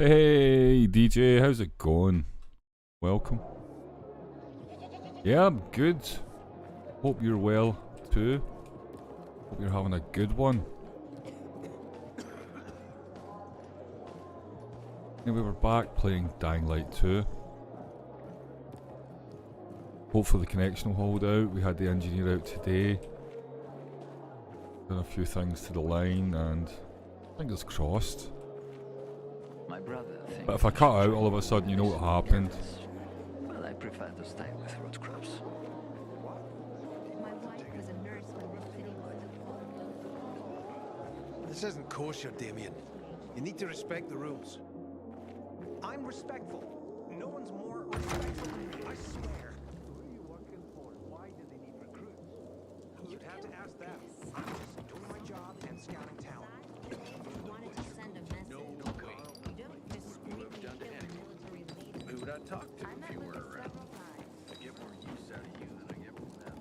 Hey DJ, how's it going? Welcome. Yeah, I'm good. Hope you're well too. Hope you're having a good one. Yeah, we were back playing Dying Light 2. Hopefully the connection will hold out. We had the engineer out today. Done a few things to the line and fingers crossed. My brother thinks But if I cut out all of a sudden, you know what happened. well, I prefer to stay with road scrubs. My wife was a nurse when this city was a This isn't kosher, Damien. You need to respect the rules. I'm respectful. No one's more respectful. I swear. Who are you working for? Why do they need recruits? You'd have to ask them. I'm just doing my job and scouting talent. wanted to send a message. No way. You don't discreetly kill a military leader. Who would I talk to I if met you with weren't her around? several times. I get more use out of you than I get from them.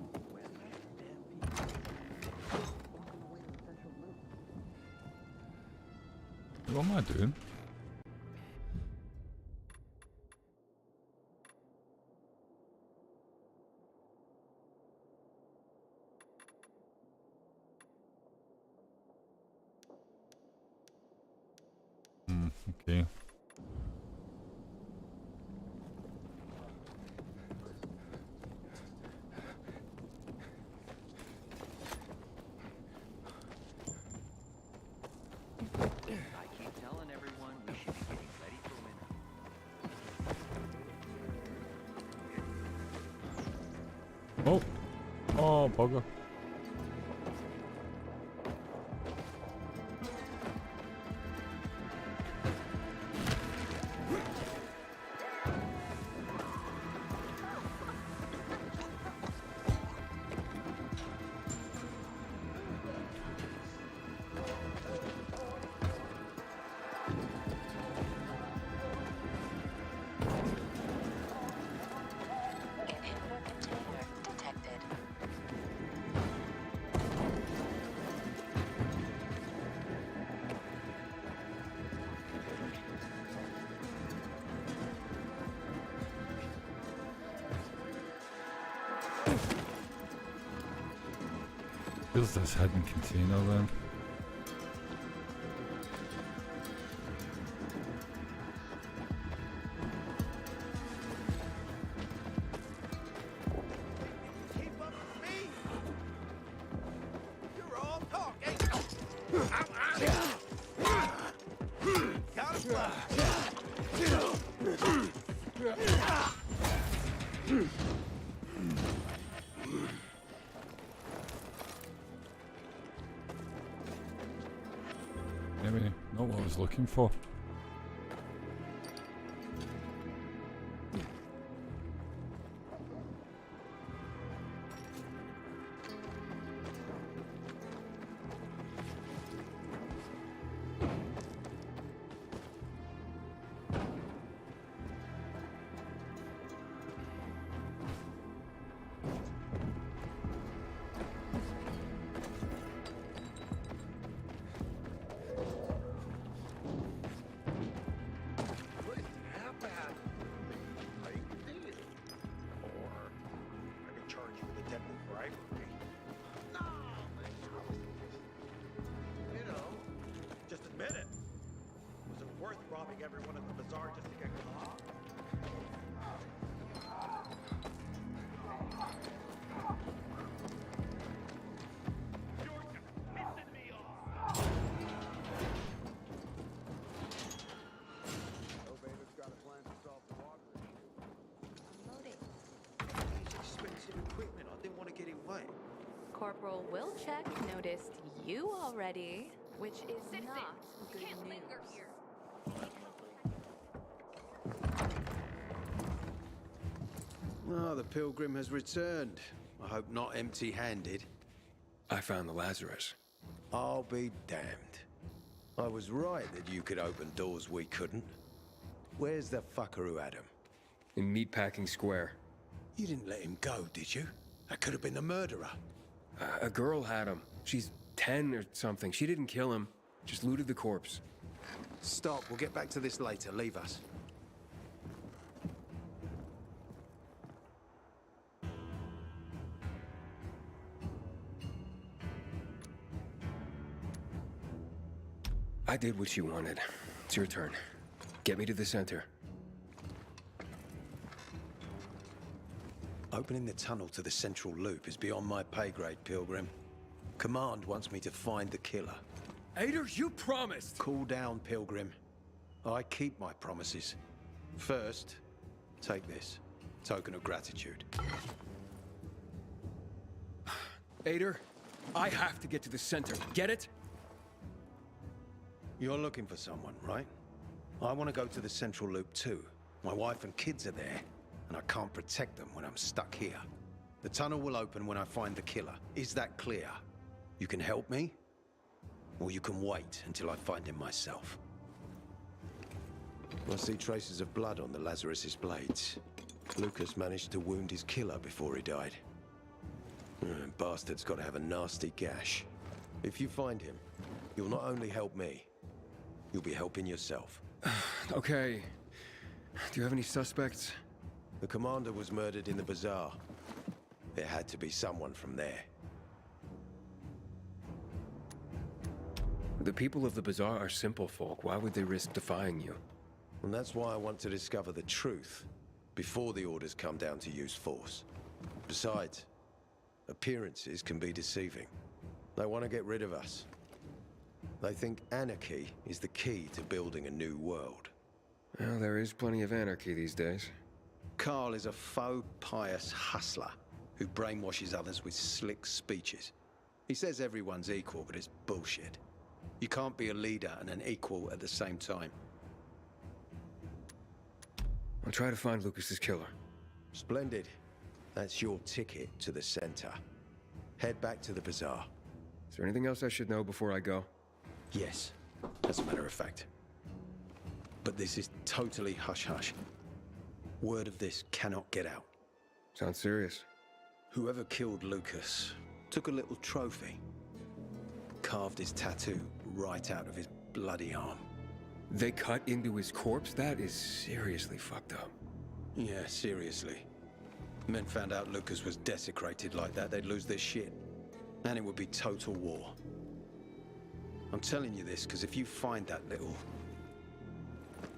What am I doing? Okay. I keep telling everyone we should be getting ready for winter. Oh. Oh, bugger. Inhibitor container detected. Where's this hidden container then? Keep up with me! You're all talk, ain't you? Camouflage! Maybe not what I was looking for. What happened? How you feeling? Or I can charge you with attempted bribery. No, you know, just admit it. Was it worth robbing everyone in the bazaar just to get caught? Elevator's got a plan to solve the water issue. Loading. He's expensive equipment. I didn't want to get him wet. Corporal Wilczek noticed you already, which is not good news. Oh, the pilgrim has returned. I hope not empty-handed. I found the Lazarus. I'll be damned. I was right that you could open doors we couldn't. Where's the fucker who had him? In Meatpacking Square. You didn't let him go, did you? That could have been the murderer. A girl had him. She's 10 or something. She didn't kill him, just looted the corpse. Stop. We'll get back to this later. Leave us. I did what you wanted. It's your turn. Get me to the center. Opening the tunnel to the central loop is beyond my pay grade, Pilgrim. Command wants me to find the killer. Ader, you promised! Cool down, Pilgrim. I keep my promises. First, take this. Token of gratitude. Ader, I have to get to the center. Get it? You're looking for someone, right? I want to go to the central loop too. My wife and kids are there, and I can't protect them when I'm stuck here. The tunnel will open when I find the killer. Is that clear? You can help me, or you can wait until I find him myself. I see traces of blood on the Lazarus's blades. Lucas managed to wound his killer before he died. Bastard's got to have a nasty gash. If you find him, you'll not only help me, you'll be helping yourself. Okay. Do you have any suspects? The commander was murdered in the bazaar. It had to be someone from there. The people of the bazaar are simple folk. Why would they risk defying you? And that's why I want to discover the truth before the orders come down to use force. Besides, appearances can be deceiving. They want to get rid of us. They think anarchy is the key to building a new world. Well, there is plenty of anarchy these days. Carl is a faux pious hustler who brainwashes others with slick speeches. He says everyone's equal, but it's bullshit. You can't be a leader and an equal at the same time. I'll try to find Lucas's killer. Splendid. That's your ticket to the center. Head back to the bazaar. Is there anything else I should know before I go? Yes, as a matter of fact. But this is totally hush-hush. Word of this cannot get out. Sounds serious. Whoever killed Lucas took a little trophy. Carved his tattoo right out of his bloody arm. They cut into his corpse? That is seriously fucked up. Yeah, seriously. Men found out Lucas was desecrated like that, they'd lose their shit. And it would be total war. I'm telling you this because if you find that little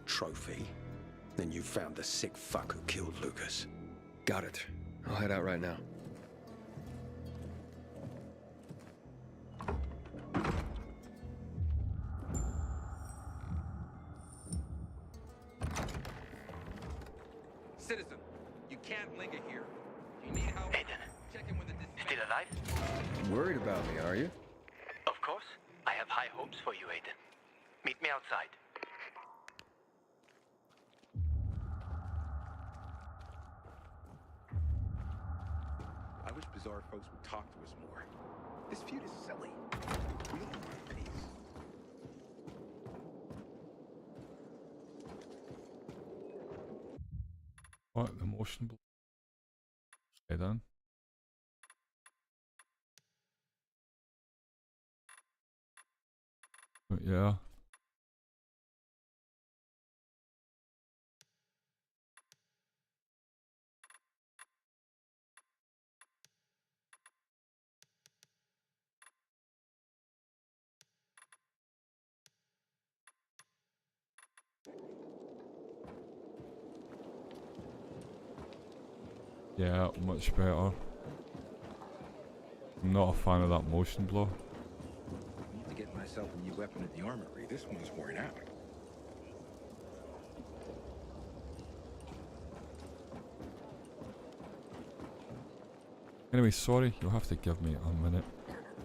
trophy, then you found the sick fuck who killed Lucas. Got it. I'll head out right now. Citizen, you can't linger here. You need help? Aiden, Check in with the still alive? Worried about me, are you? Of course. I have high hopes for you, Aiden. Meet me outside. I wish Bazaar folks would talk to us more. This feud is silly. We all want peace. What? The motion blur? Okay then. But yeah. Yeah, much better. I'm not a fan of that motion blur. I need to get myself a new weapon at the armory. This one's worn out. Anyway, sorry, you'll have to give me a minute,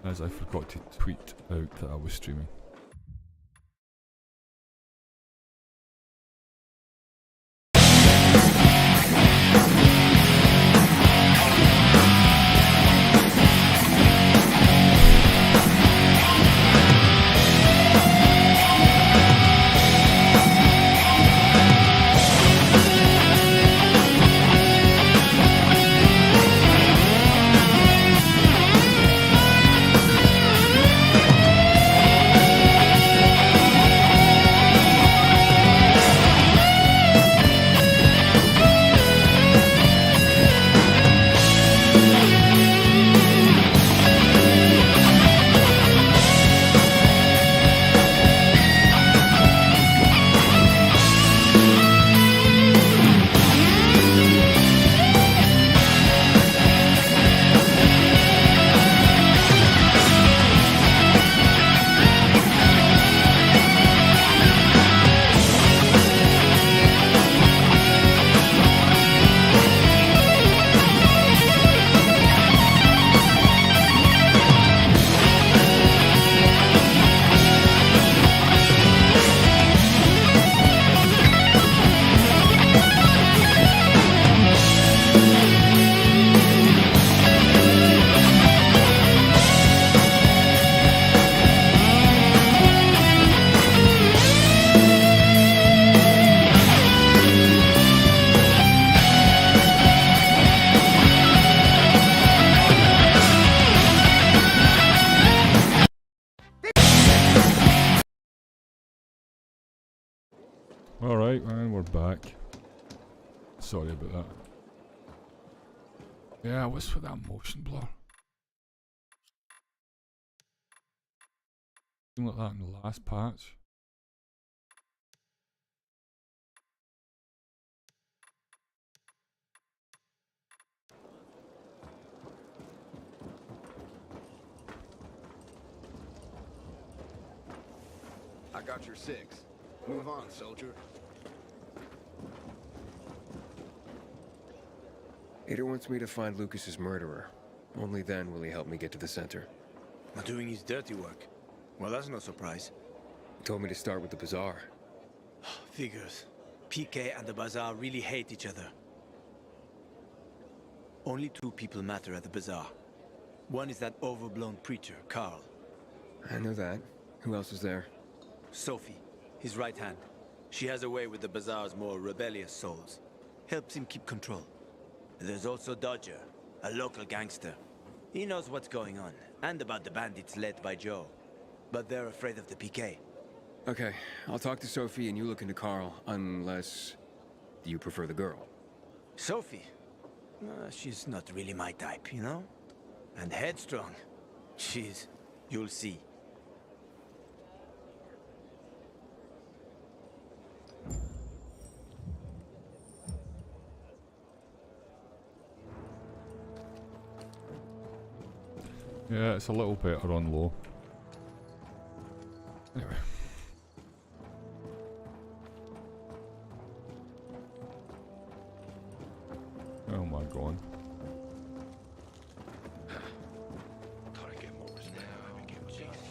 as I forgot to tweet out that I was streaming. Alright, and we're back. Sorry about that. Yeah, what's with that motion blur? Something like that in the last patch. I got your 6. Move on, soldier. Ada wants me to find Lucas's murderer. Only then will he help me get to the center. Doing his dirty work. Well, that's no surprise. He told me to start with the bazaar. Figures. PK and the bazaar really hate each other. Only 2 people matter at the bazaar. One is that overblown preacher, Carl. I know that. Who else is there? Sophie, his right hand. She has a way with the bazaar's more rebellious souls. Helps him keep control. There's also Dodger, a local gangster. He knows what's going on, and about the bandits led by Joe. But they're afraid of the PK. Okay, I'll talk to Sophie and you look into Carl, unless you prefer the girl. Sophie? She's not really my type, you know? And headstrong. You'll see. Yeah, it's a little better on low. Anyway. Oh my god. Thought I'd get more now. I became Jesus.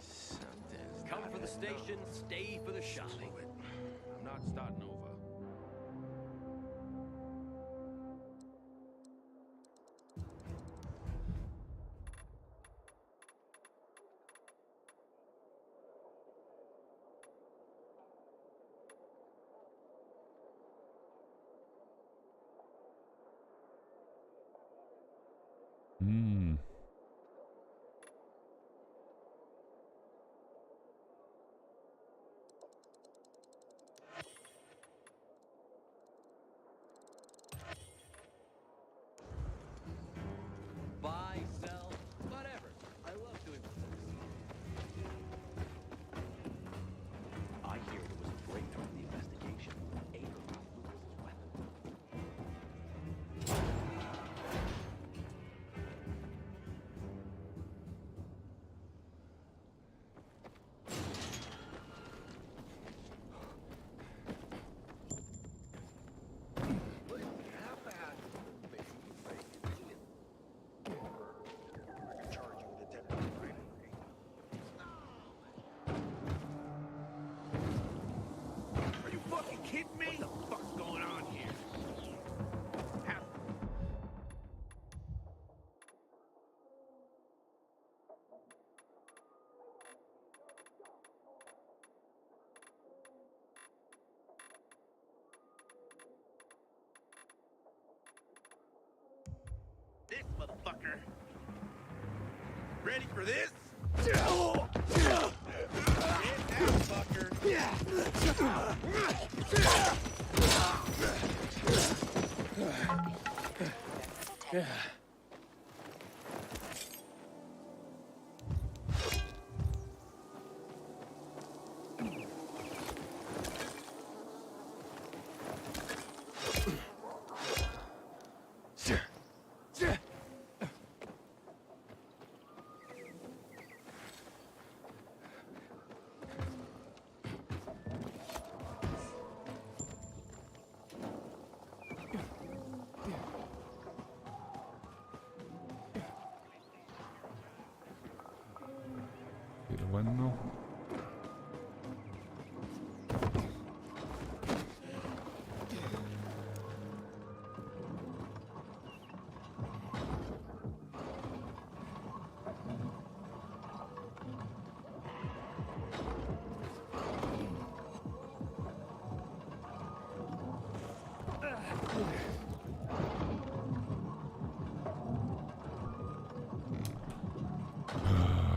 Something's Come for the station, stay for the shopping. I'm not starting over. Hmm. Buy, sell, whatever. I love doing business. I hear there was a breakthrough in the investigation. Ada found Lucas's weapon. Are you fucking kidding me? What the fuck's going on here? This motherfucker. Ready for this? Get that fucker. Get the windmill.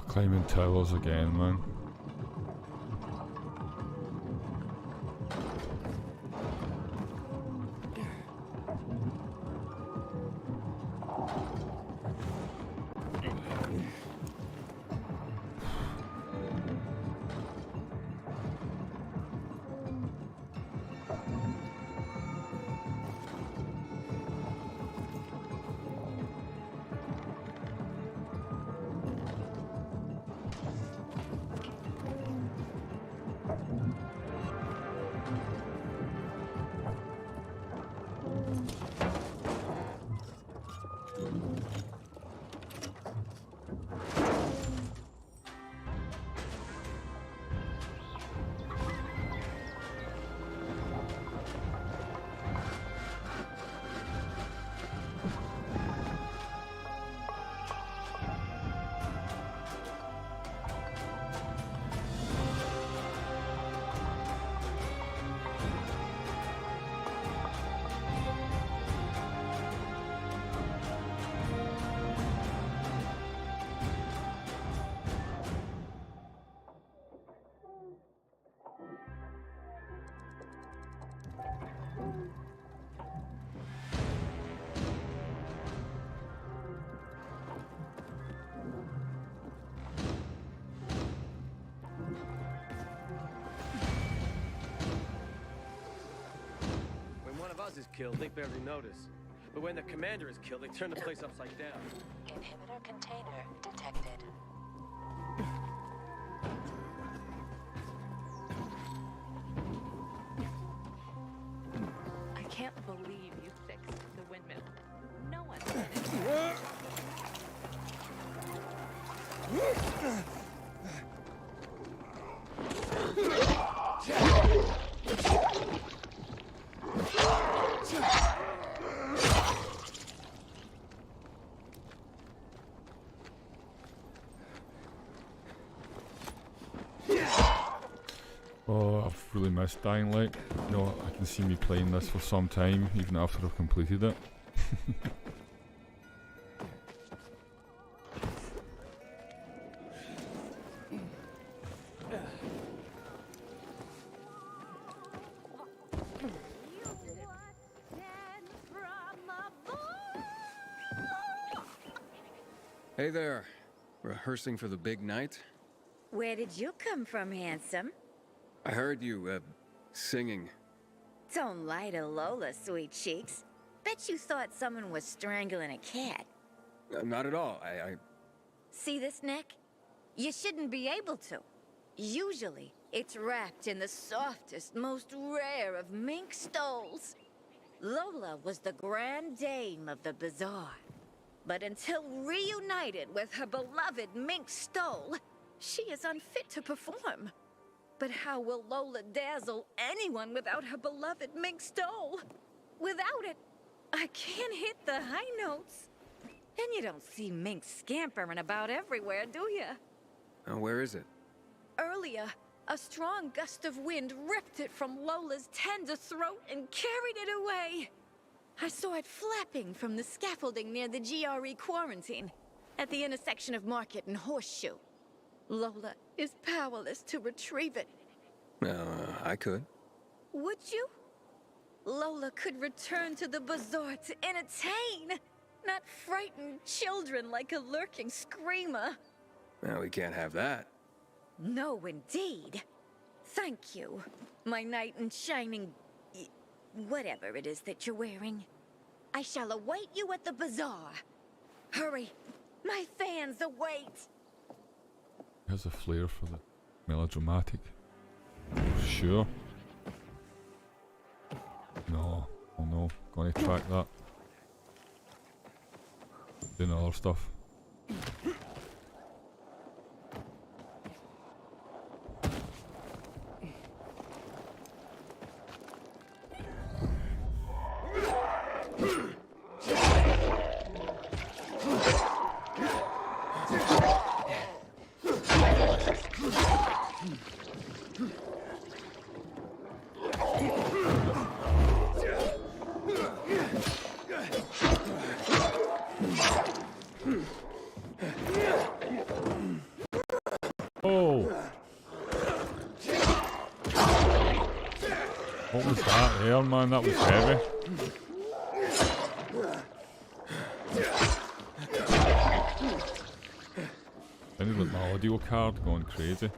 Climbing towers again, man. is killed, they barely notice. But when the commander is killed, they turn the place upside down. Inhibitor container detected. I can't believe you fixed the windmill. No one did it. Oh, I've really missed Dying Light. You know, I can see me playing this for some time, even after I've completed it. Hey there. Rehearsing for the big night? Where did you come from, handsome? I heard you, singing. Don't lie to Lola, sweet cheeks. Bet you thought someone was strangling a cat. Not at all. I... See this neck? You shouldn't be able to. Usually, it's wrapped in the softest, most rare of mink stoles. Lola was the grand dame of the bazaar. But until reunited with her beloved mink stole, she is unfit to perform. But how will Lola dazzle anyone without her beloved mink stole? Without it, I can't hit the high notes. And you don't see mink scampering about everywhere, do you? where is it? Earlier, a strong gust of wind ripped it from Lola's tender throat and carried it away. I saw it flapping from the scaffolding near the GRE quarantine, at the intersection of Market and Horseshoe. Lola is powerless to retrieve it. I could. Would you? Lola could return to the bazaar to entertain, not frighten children like a lurking screamer. Well, we can't have that. No, indeed. Thank you, my knight in shining... whatever it is that you're wearing. I shall await you at the bazaar. Hurry, my fans await. Has a flair for the melodramatic. Sure. No, oh no, gonna track that. Doing other stuff. Oh! What was that there, man? That was heavy. Sounded like my audio card going crazy.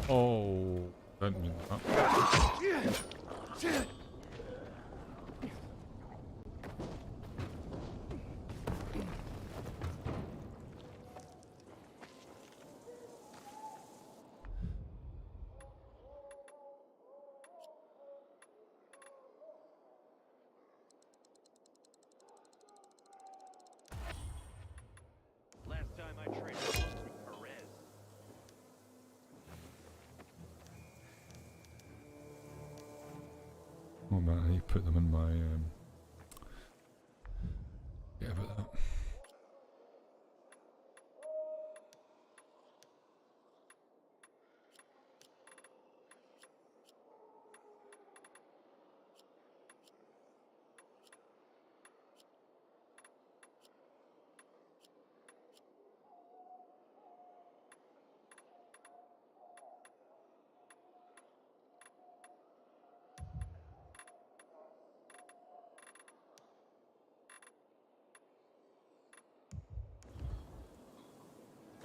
Oh, didn't mean that. Last time I traded with Perez. Oh man, I need to put them in my yeah, about that.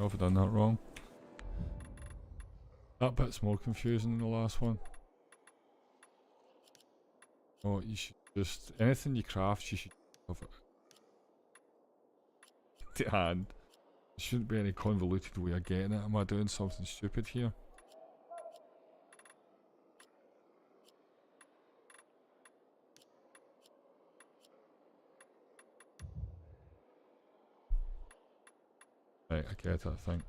I've done that wrong. That bit's more confusing than the last one. Oh, you should just, anything you craft, you should have it to hand. There shouldn't be any convoluted way of getting it. Am I doing something stupid here? Right, I get it, I think.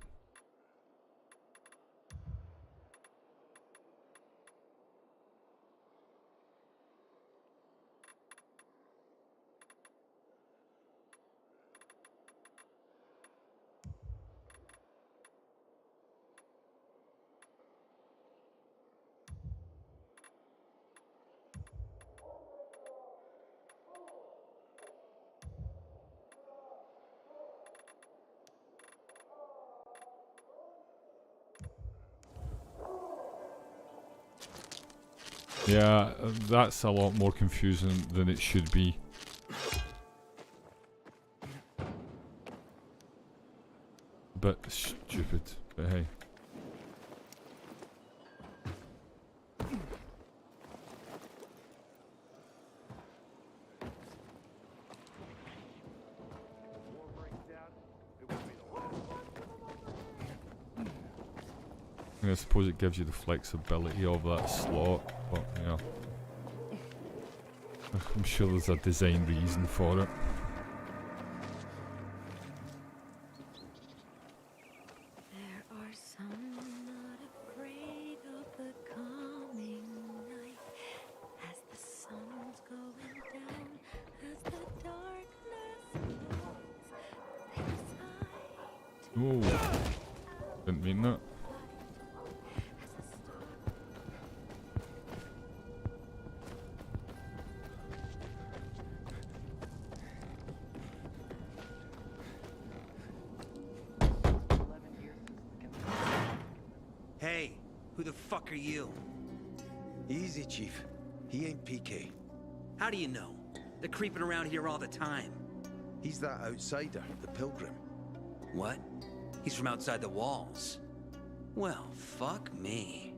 Yeah, that's a lot more confusing than it should be. A bit stupid, but hey. I suppose it gives you the flexibility of that slot, but yeah. I'm sure there's a design reason for it. There are some not afraid of the coming night. As the sun's going down, as the darkness grows, Oh, didn't mean that. Hey, who the fuck are you? Easy, Chief. He ain't PK. How do you know? They're creeping around here all the time. He's that outsider, the Pilgrim. What? He's from outside the walls. Well, fuck me.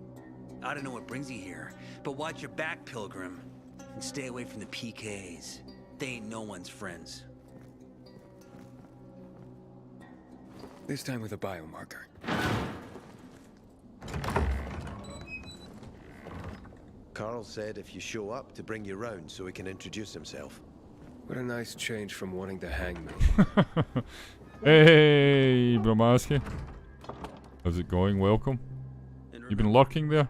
I don't know what brings you here, but watch your back, Pilgrim. And stay away from the PKs. They ain't no one's friends. This time with a biomarker. Carl said if you show up to bring you round so he can introduce himself. What a nice change from wanting to hang me. Hey, Bromaski. How's it going? Welcome. You been lurking there?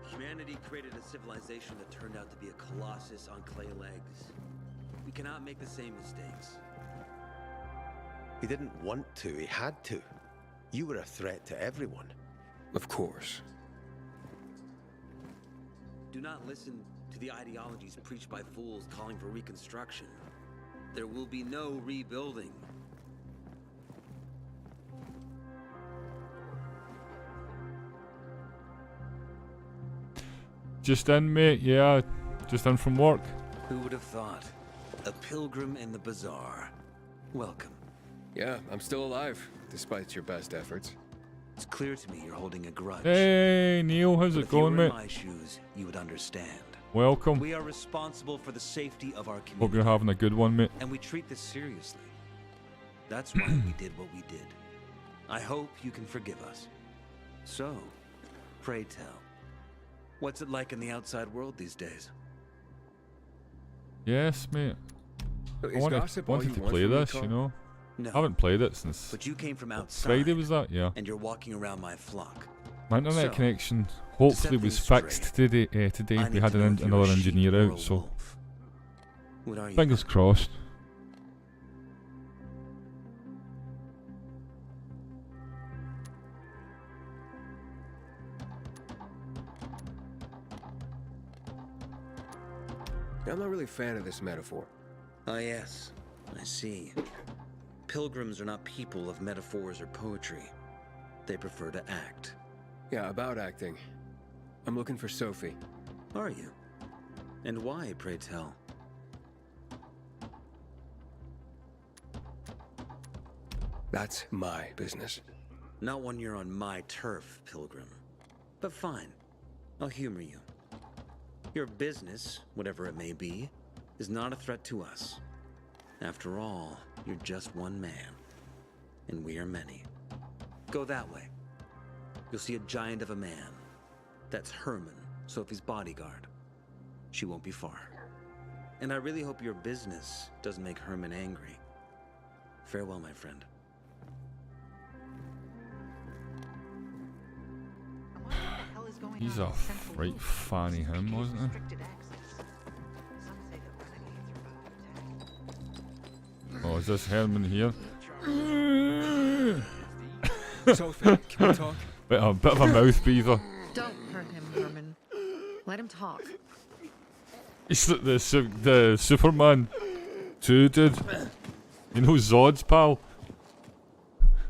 Humanity created a civilization that turned out to be a colossus on clay legs. We cannot make the same mistakes. He didn't want to, he had to. You were a threat to everyone. Of course. Do not listen to the ideologies preached by fools calling for reconstruction. There will be no rebuilding. Just in, mate. Yeah, just in from work. Who would have thought? A pilgrim in the bazaar. Welcome. Yeah, I'm still alive, despite your best efforts. It's clear to me you're holding a grudge. Hey, Neil, how's it going, mate? If you were in my shoes, you would understand. Welcome. We are responsible for the safety of our community. Hope you're having a good one, mate. And we treat this seriously. That's why we did what we did. I hope you can forgive us. So, pray tell, what's it like in the outside world these days? Yes, mate. I wanted to play this, you know. No. I haven't played it since. But you came from outside. Friday was that? Yeah. And you're walking around my flock. My internet So, connection hopefully it was fixed today. Today we had another engineer out, so fingers crossed. I'm not really a fan of this metaphor. Ah, yes. I see. Pilgrims are not people of metaphors or poetry. They prefer to act. Yeah, about acting. I'm looking for Sophie. Are you? And why, pray tell? That's my business. Not when you're on my turf, Pilgrim. But fine. I'll humor you. Your business, whatever it may be, is not a threat to us. After all, you're just one man. And we are many. Go that way. You'll see a giant of a man. That's Herman, Sophie's bodyguard. She won't be far. And I really hope your business doesn't make Herman angry. Farewell, my friend. He's a right fanny him, wasn't he? Oh, is this Herman here? Sophie, can we talk? Bit of a mouth breather. Don't hurt him, Herman. Let him talk. He's like the Superman 2 dude. You know Zod's pal?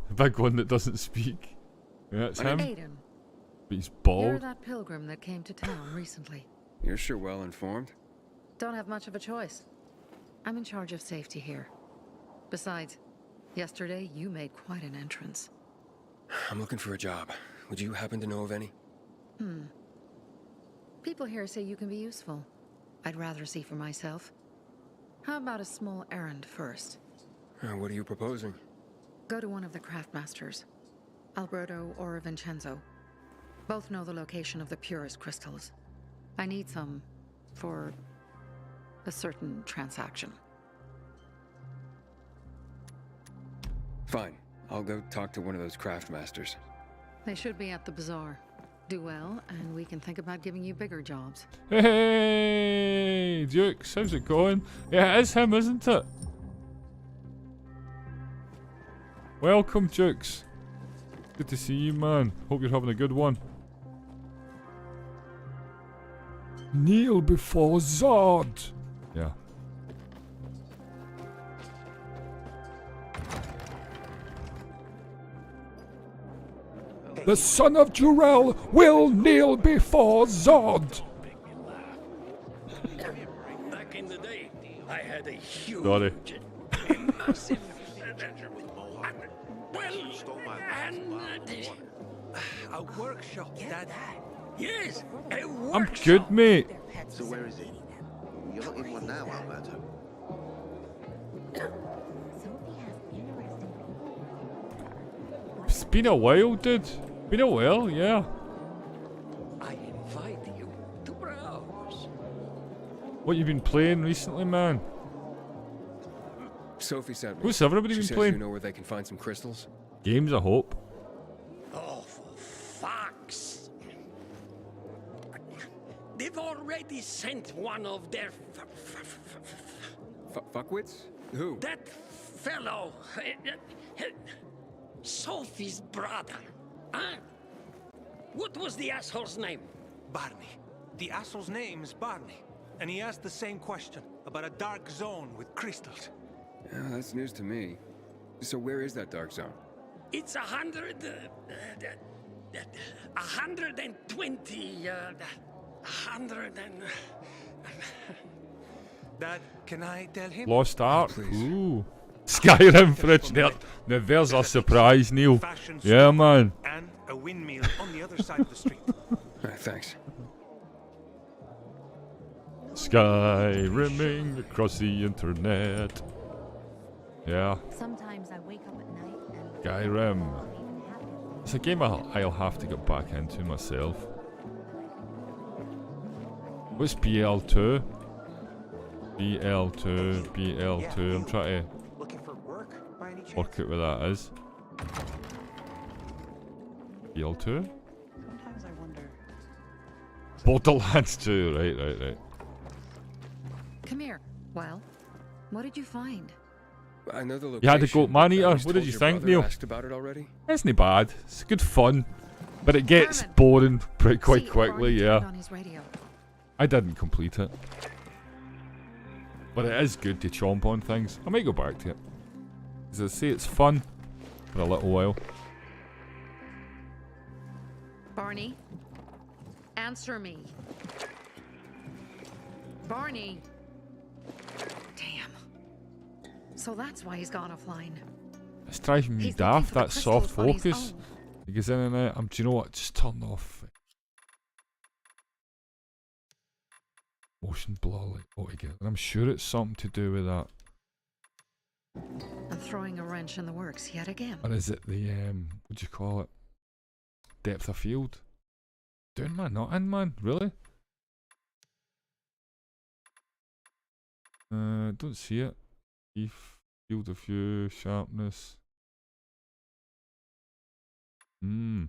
The big one that doesn't speak. Yeah, it's him. Aiden, But he's you're bald. that pilgrim that came to town recently. You're sure well informed. Don't have much of a choice. I'm in charge of safety here. Besides, yesterday you made quite an entrance. I'm looking for a job. Would you happen to know of any? People here say you can be useful. I'd rather see for myself. How about a small errand first? What are you proposing? Go to one of the craftmasters, Alberto or Vincenzo. Both know the location of the purest crystals. I need some for a certain transaction. Fine. I'll go talk to one of those craftmasters. They should be at the bazaar. Do well, and we can think about giving you bigger jobs. Hey, Dukes, how's it going? Yeah, it is him, isn't it? Welcome, Dukes. Good to see you, man. Hope you're having a good one. Kneel before Zod. Yeah. The son of Jor-El will kneel before Zod. Back in the day, I had a huge, Sorry. massive adventure with Mohawk. A workshop that... Yes, a workshop. I'm good, mate. So where is he? You're not in one now, Alberto. It's been a while, dude. Been a while, yeah. I invite you to browse. What you been playing recently, man? Sophie sent me. What's everybody She been says playing? you know where they can find some crystals? Games, I hope. Oh, for fuck's... They've already sent one of their... Fuckwits? Who? That fellow... Sophie's brother. Huh? What was the asshole's name? Barney. The asshole's name is Barney. And he asked the same question about a dark zone with crystals. Yeah, that's news to me. So where is that dark zone? It's 120... 100 and... Dad, can I tell him? Lost Ark. Ooh. Skyrim fridge. Now there's a surprise, Neil. Yeah, man. And a windmill on the other side of the street. Thanks. Skyrimming across the internet. Yeah. Sometimes I wake up at night and Skyrim. It's a game I'll have to get back into myself. What's BL2? BL2. I'm trying to Looking for work by any chance? work out where that is. BL2? Sometimes I wonder Borderlands 2, right. Come here. Well, what did you find? I know the location. You had to go man-eater. I was What told did you your think, brother Neil? asked about it already? It's not bad. It's good fun. But it gets Herman. boring pretty quite See, quickly, Barney yeah. turned on his radio. I didn't complete it. But it is good to chomp on things. I might go back to it. As I say, it's fun for a little while. Barney, answer me. Barney. Damn. So that's why he's gone offline. It's driving me He's looking daft, for the that soft crystals on his focus. own. He goes in and out. Do you know what? Just turn off motion blur like altogether. And I'm sure it's something to do with that. And throwing a wrench in the works yet again. Or is it the, what do you call it? Depth of field? Down man, not in man, really? Don't see it. Field of view, sharpness. I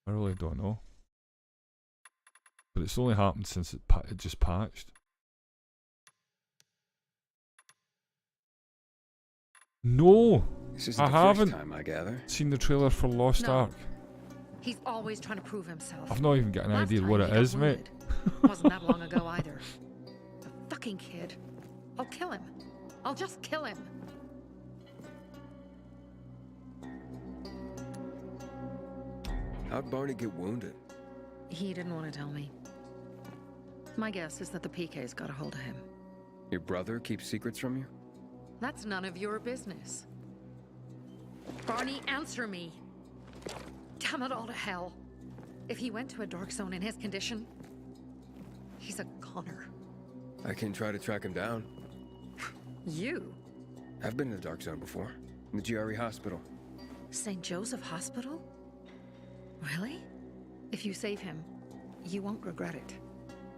really don't know. But it's only happened since it just patched. No! This isn't I the first haven't time, I gather. seen the trailer for Lost No. Ark. He's always trying to prove himself. I've not even got an Last idea time what he it got is, mate. wounded. Wasn't that long ago either. The fucking kid. I'll kill him. I'll just kill him. How'd Barney get wounded? He didn't want to tell me. My guess is that the PK's got a hold of him. Your brother keeps secrets from you? That's none of your business. Barney, answer me. Damn it all to hell. If he went to a dark zone in his condition, he's a goner. I can try to track him down. You? I've been in the dark zone before. In the GRE hospital. St. Joseph Hospital? Really? If you save him, you won't regret it.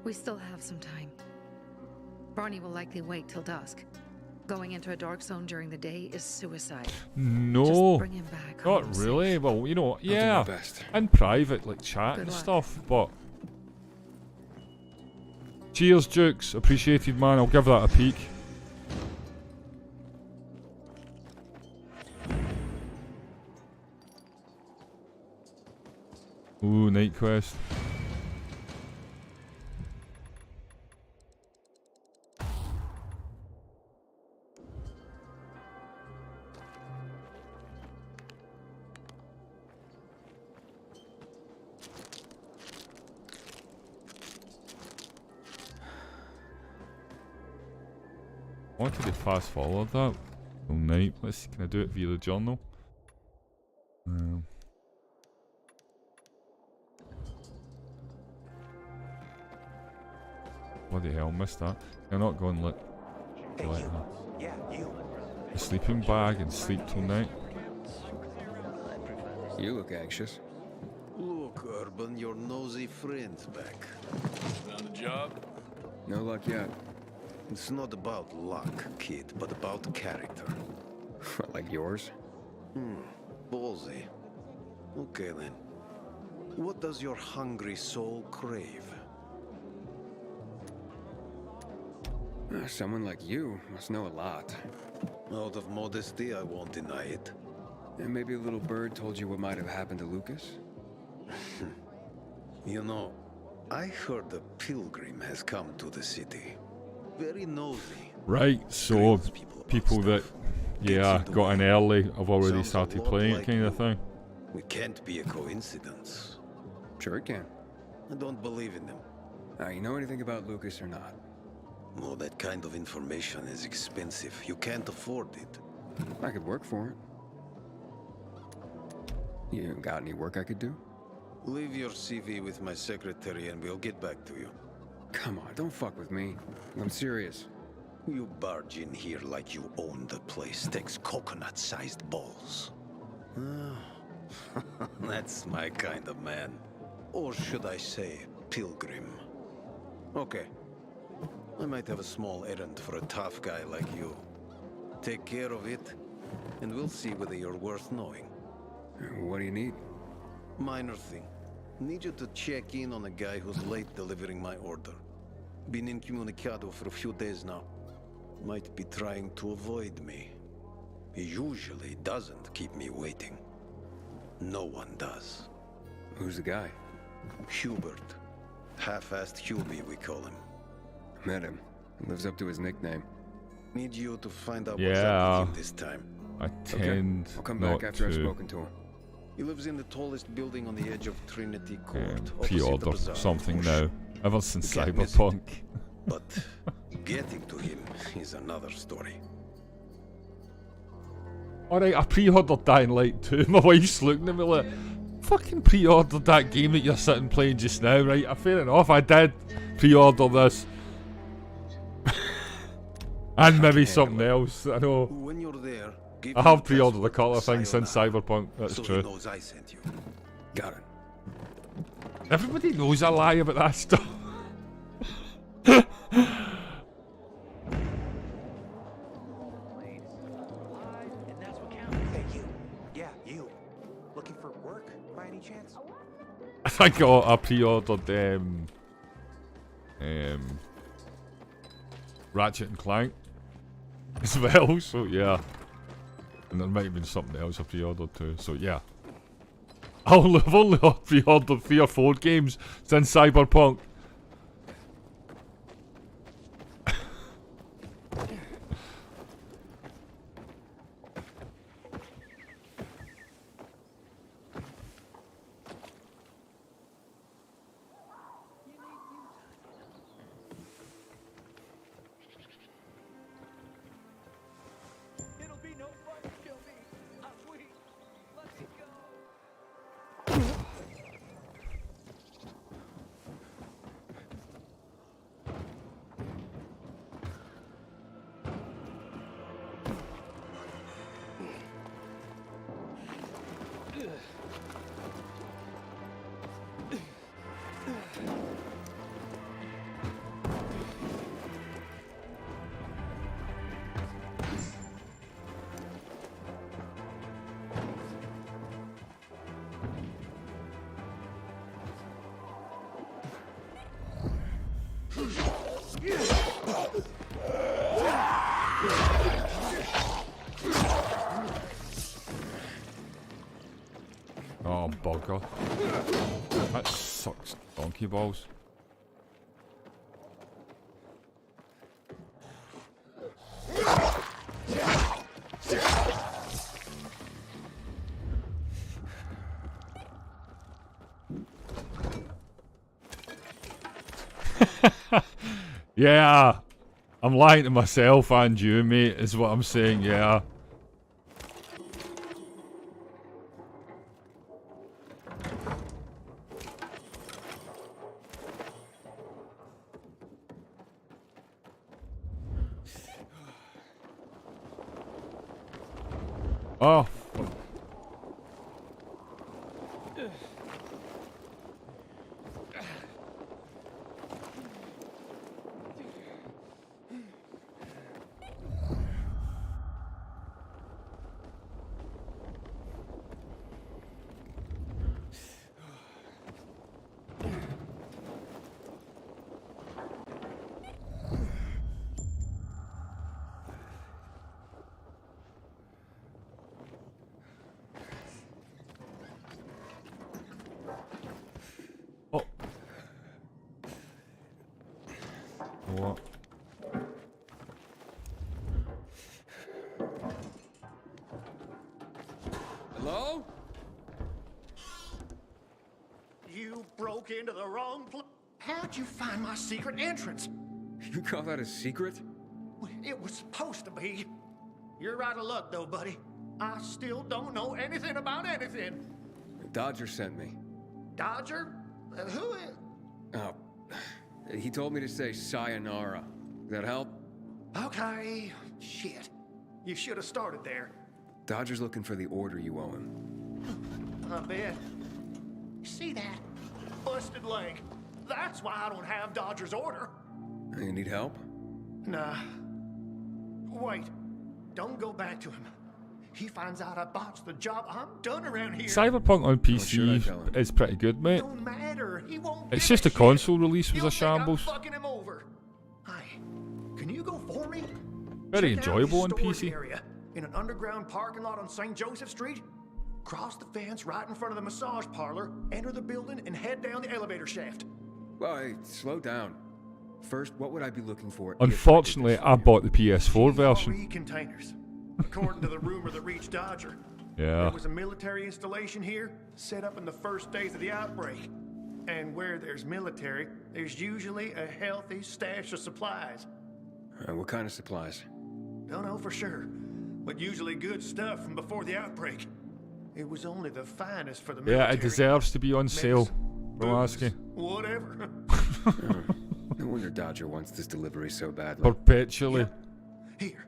We still have some time. Barney will likely wait till dusk. Going into a dark zone during the day is suicide. No, Just bring him back home not safe. really. Well, you know, do my yeah, best. in private, like chat Good and luck. stuff. But cheers, Jukes. Appreciated, man. I'll give that a peek. Ooh, night quest. I wanted to fast forward that all night. Let's see, can I do it via the journal? Bloody hell, missed that. Can I not go and look? Like that. Yeah, you. A sleeping bag and sleep till night. You look anxious. Look, Urban, your nosy friend's back. Found a job? No luck yet. It's not about luck, kid, but about character. Like yours? Ballsy. Okay then. What does your hungry soul crave? Someone like you must know a lot. Out of modesty, I won't deny it. And maybe a little bird told you what might have happened to Lucas? You know, I heard a pilgrim has come to the city. Very nosy. Right, so people that, yeah, got in early have already Sounds a started lot playing it like kind of you. thing. It can't be a coincidence. Sure it can. I don't believe in them. Now, you know anything about Lucas or not? No, that kind of information is expensive. You can't afford it. I could work for it. You got any work I could do? Leave your CV with my secretary and we'll get back to you. Come on, don't fuck with me. I'm serious. You barge in here like you own the place. Takes coconut-sized balls. That's my kind of man. Or should I say, pilgrim. Okay. I might have a small errand for a tough guy like you. Take care of it, and we'll see whether you're worth knowing. What do you need? Minor thing. Need you to check in on a guy who's late delivering my order. Been incommunicado for a few days now. Might be trying to avoid me. He usually doesn't keep me waiting. No one does. Who's the guy? Hubert. Half-assed Hubie, we call him. Met him. Lives up to his nickname. Need you to find out Yeah. what's up with him this time. I tend I'll come not back after I've to spoken to him. He lives in the tallest building on the edge of Trinity Court. opposite the pre-order bazaar. something now. Ever since You can't miss it. Cyberpunk. But getting to him is another story. Alright, I pre-ordered Dying Light 2. My wife's looking at me like, fucking pre-ordered that game that you're sitting playing just now, right? Fair enough, I did pre-order this. And maybe something else, I know. When you're there, give I him have the pre-ordered a password, couple of things since Sayonara, Cyberpunk, that's so he true. knows I sent you. Got it. Everybody knows I lie about that stuff. Hey, you. Yeah, you. Looking for work by any chance? I got a pre-ordered Ratchet and Clank as well, so yeah. And there might have been something else I pre-ordered too, so yeah. I've only pre-ordered 3 or 4 games since Cyberpunk. It'll be no fun to kill me. I'm weak. Let me go. Oh, bugger. That sucks, donkey balls. Yeah, I'm lying to myself and you, mate, is what I'm saying, yeah. Oh, fuck. Oh. What? Hello? You broke into the wrong place. How'd you find my secret entrance? You call that a secret? It was supposed to be. You're out of luck, though, buddy. I still don't know anything about anything. Dodger sent me. Dodger? Who is... Oh, he told me to say sayonara. Does that help? Okay. Shit. You should have started there. Dodger's looking for the order you owe him. I bet. See that? Busted leg. That's why I don't have Dodger's order. You need help? Nah. Wait. Don't go back to him. he finds out I botched the job, I'm done around here. Cyberpunk on PC is pretty good, mate. Don't matter. He won't It's give just the a shit. console release was He'll a think I'm shambles. fucking him over. Hi, can you go for me? Very Check out enjoyable his on storage PC. area in an underground parking lot on St. Joseph Street. Cross the fence right in front of the massage parlor, enter the building, and head down the elevator shaft. Well, hey, slow down. First, what would I be looking for? Unfortunately, I bought the PS4 version. GRE containers. According to the rumor that reached Dodger, Yeah. there was a military installation here set up in the first days of the outbreak. And where there's military, there's usually a healthy stash of supplies. What kind of supplies? Don't know for sure, but usually good stuff from before the outbreak. It was only the finest for the military. Yeah, it deserves to be on sale. Pulaski. Whatever. No wonder Dodger wants this delivery so badly. Perpetually. Here,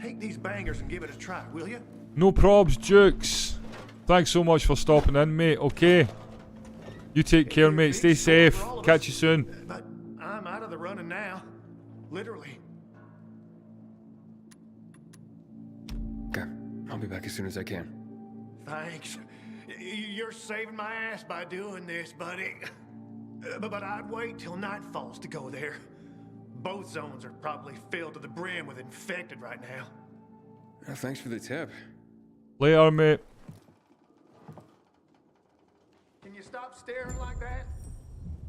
take these bangers and give it a try, will you? No probs, Jukes. Thanks so much for stopping in, mate. Okay. You take care, mate. Stay safe. Catch you soon. But I'm out of the running now. Literally. Okay, I'll be back as soon as I can. Thanks. You're saving my ass by doing this, buddy. But I'd wait till night falls to go there. Both zones are probably filled to the brim with infected right now. Thanks for the tip. Later, mate. Can you stop staring like that?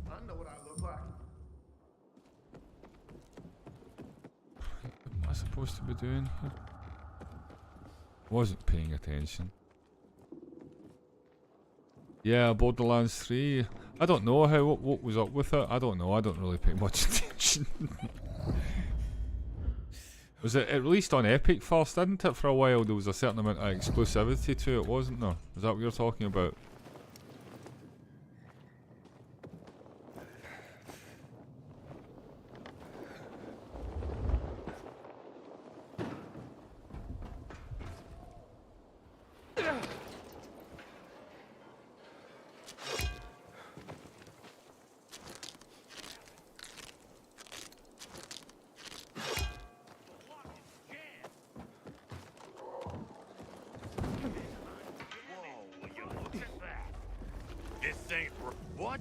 I know what I look like. What am I supposed to be doing here? Wasn't paying attention. Yeah, Borderlands 3. I don't know what was up with it. I don't know. I don't really pay much attention. Was it released on Epic first, didn't it? For a while, there was a certain amount of exclusivity to it, wasn't there? Is that what you're talking about? This ain't what?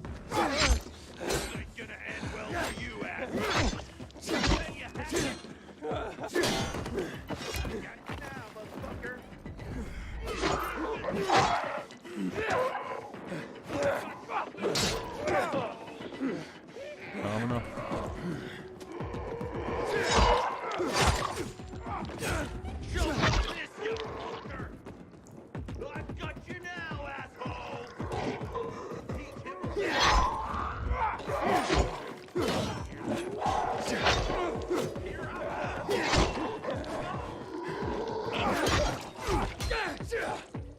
This ain't gonna end well for you, ass. Stamina. I've got you now, asshole!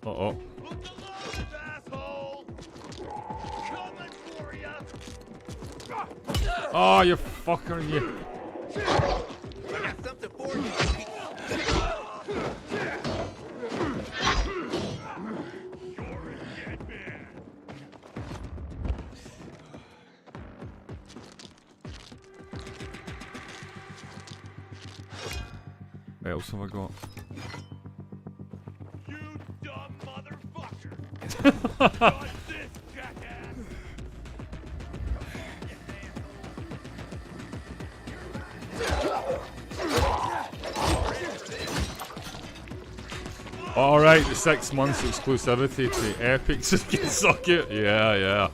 Uh-oh. Look alive, asshole! Coming for ya! Oh, you fucker, you. I got something for you. You're a dead man. What else have I got? You dumb motherfucker! Got this, jackass! Alright, the 6 months exclusivity to Epic, so you can suck it. Yeah, yeah.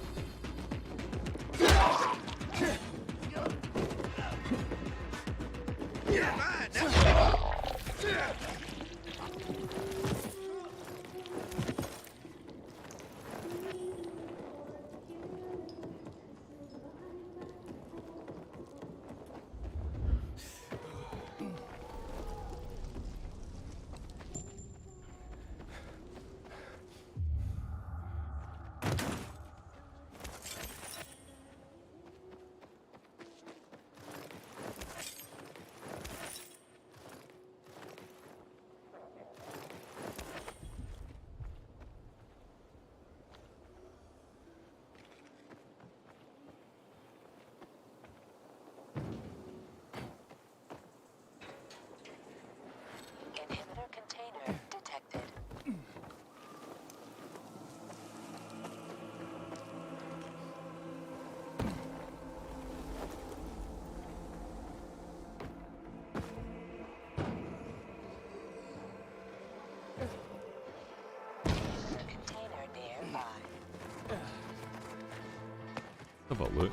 Have a look.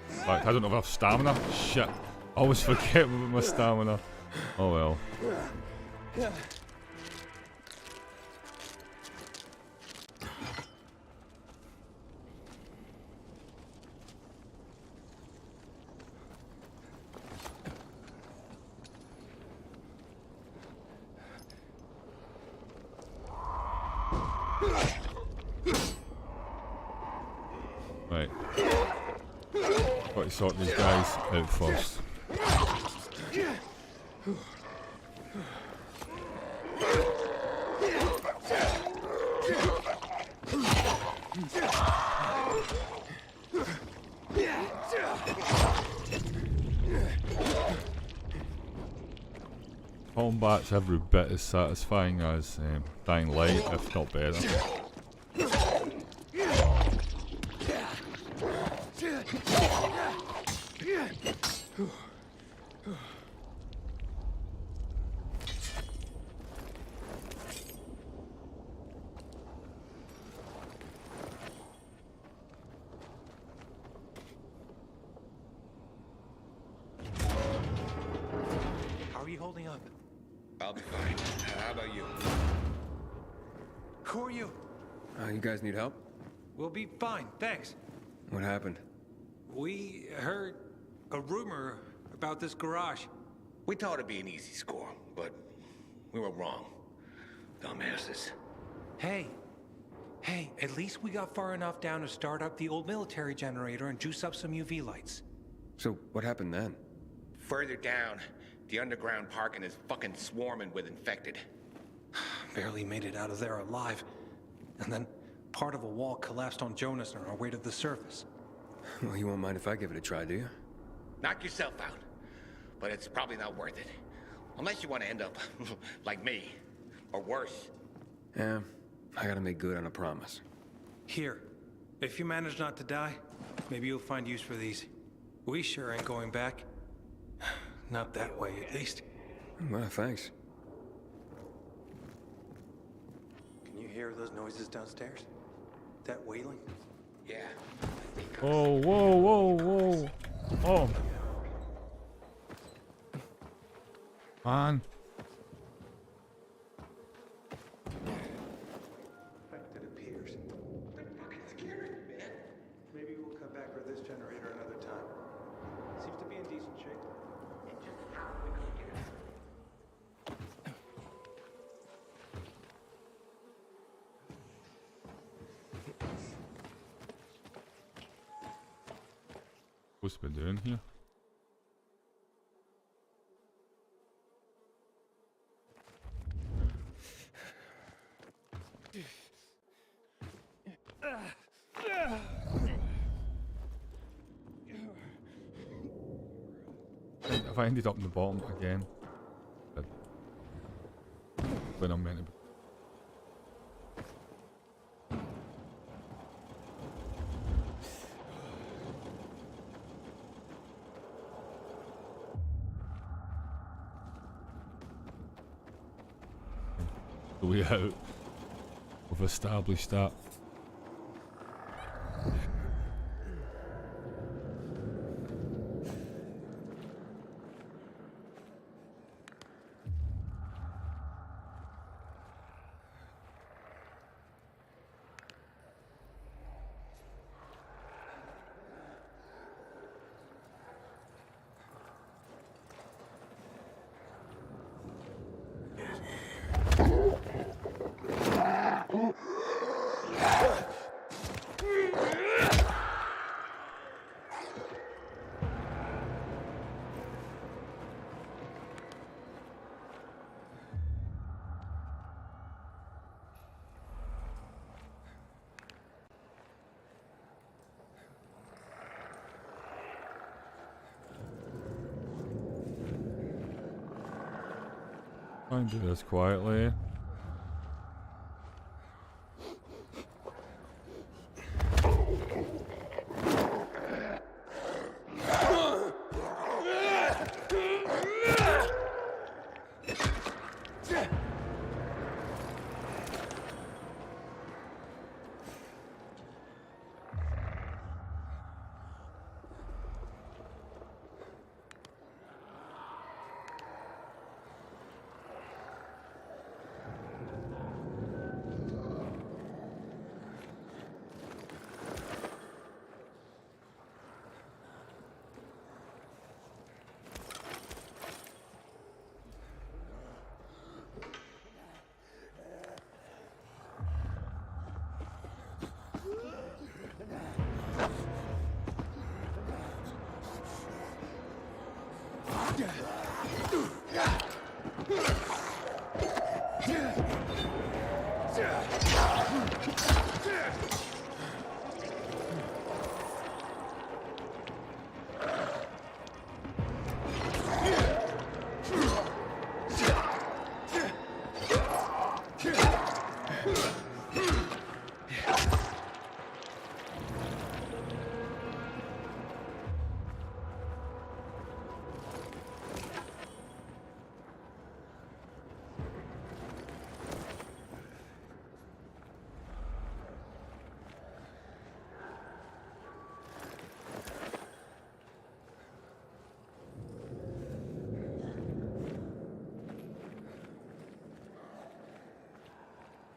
In fact, I don't have enough stamina. Shit. I always forget about my stamina. Oh well. Right. Got to sort these guys out first. Combat's every bit as satisfying as Dying Light, if not better. How are you holding up? I'll be fine. How about you? Who are you? You guys need help? We'll be fine, thanks. What happened? We heard a rumor about this garage. We thought it'd be an easy score, but we were wrong. Dumbasses. Hey, at least we got far enough down to start up the old military generator and juice up some UV lights. So, what happened then? Further down, the underground parking is fucking swarming with infected. Barely made it out of there alive. And then part of a wall collapsed on Jonas on our way to the surface. Well, you won't mind if I give it a try, do you? Knock yourself out. But it's probably not worth it. Unless you want to end up like me. Or worse. Yeah, I gotta make good on a promise. Here, if you manage not to die, maybe you'll find use for these. We sure ain't going back. Not that way, at least. Well, thanks. Can you hear those noises downstairs? That wailing? Yeah. Oh, whoa, whoa, whoa. Oh. Man. It appears. Fucking scary, man. Maybe we'll come back for this generator another time. Seems to be in decent shape. What's been doing here? If I ended up in the bottom again, when I'm meant to be. The way out. We've established that. Try and do this quietly.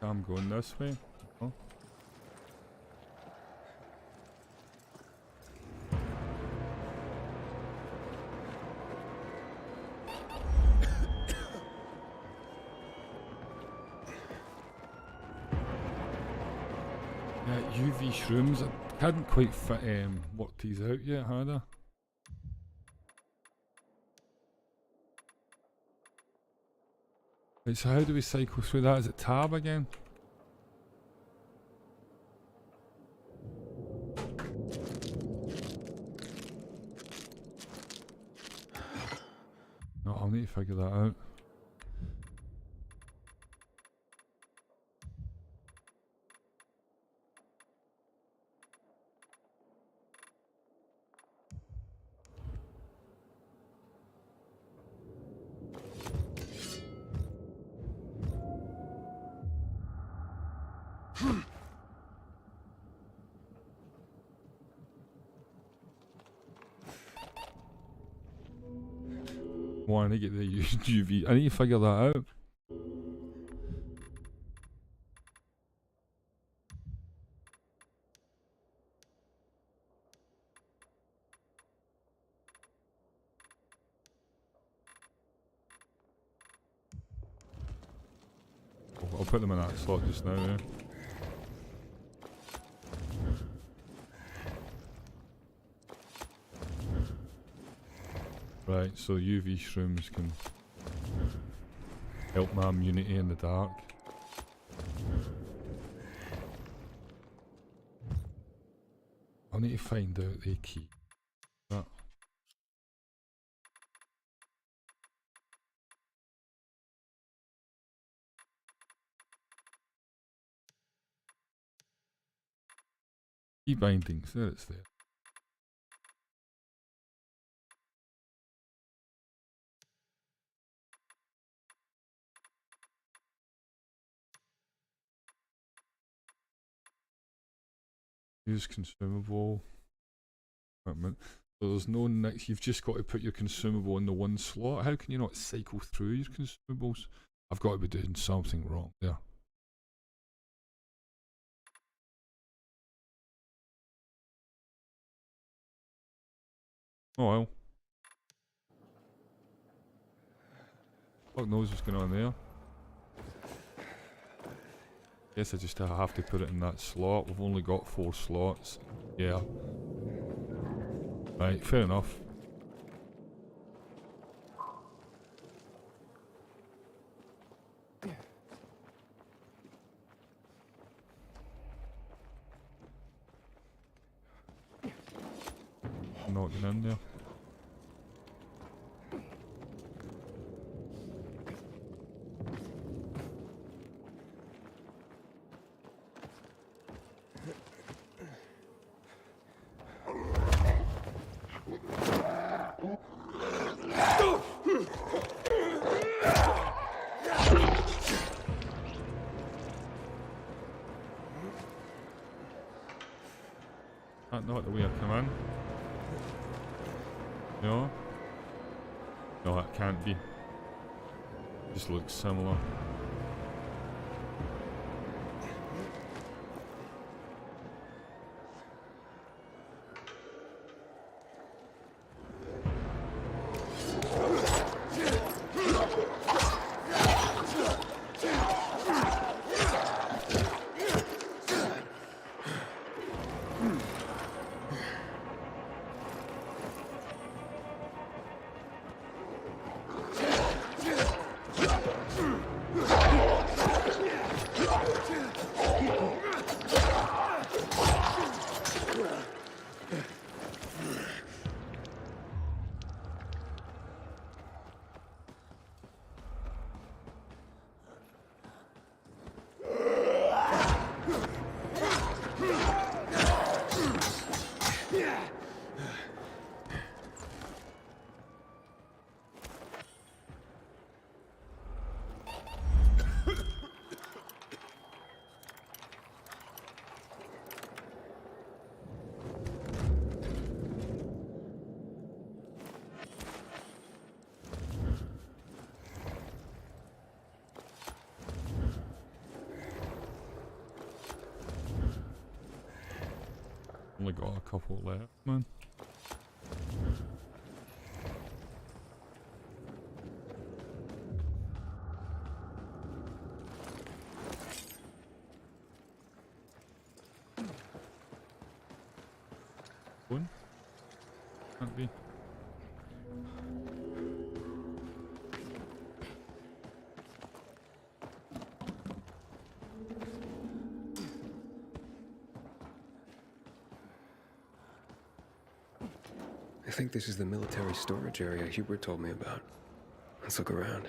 I'm going this way. Oh. UV shrooms. I hadn't quite worked these out yet, had I? Right, so how do we cycle through that? Is it tab again? No, I'll need to figure that out. Want to get the UV. I need to figure that out. I'll put them in that slot just now, yeah. Right, so UV shrooms can help my immunity in the dark. I need to find out the key. That. Key bindings, there it's there. Use consumable equipment. So there's no next. You've just got to put your consumable in the one slot. How can you not cycle through your consumables? I've got to be doing something wrong there. Oh well. Fuck knows what's going on there. Guess I just have to put it in that slot. We've only got 4 slots. Yeah. Right, fair enough. Not getting in there. That's not the way I come in. No? No, that can't be. Just looks similar. Only got a couple left, man. One? Can't be. I think this is the military storage area Hubert told me about. Let's look around.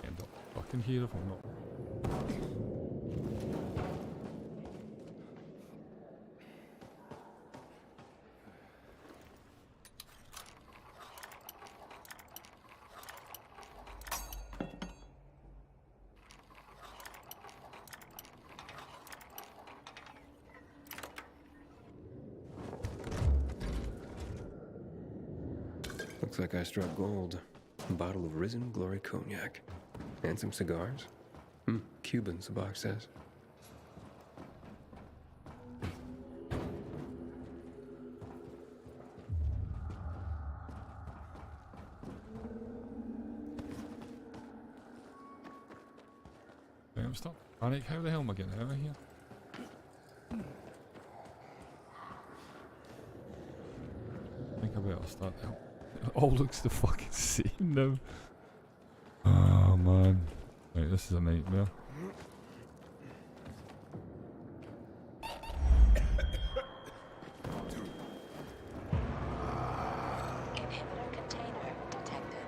End up fucking here if I'm not. Looks like I struck gold. A bottle of Risen Glory Cognac. And some cigars. Cubans, the box says. Damn, stop. Panic, how the hell am I getting out of here? I think I better start out. It all looks the fucking same now. Oh man. Right, this is a nightmare. Inhibitor container detected.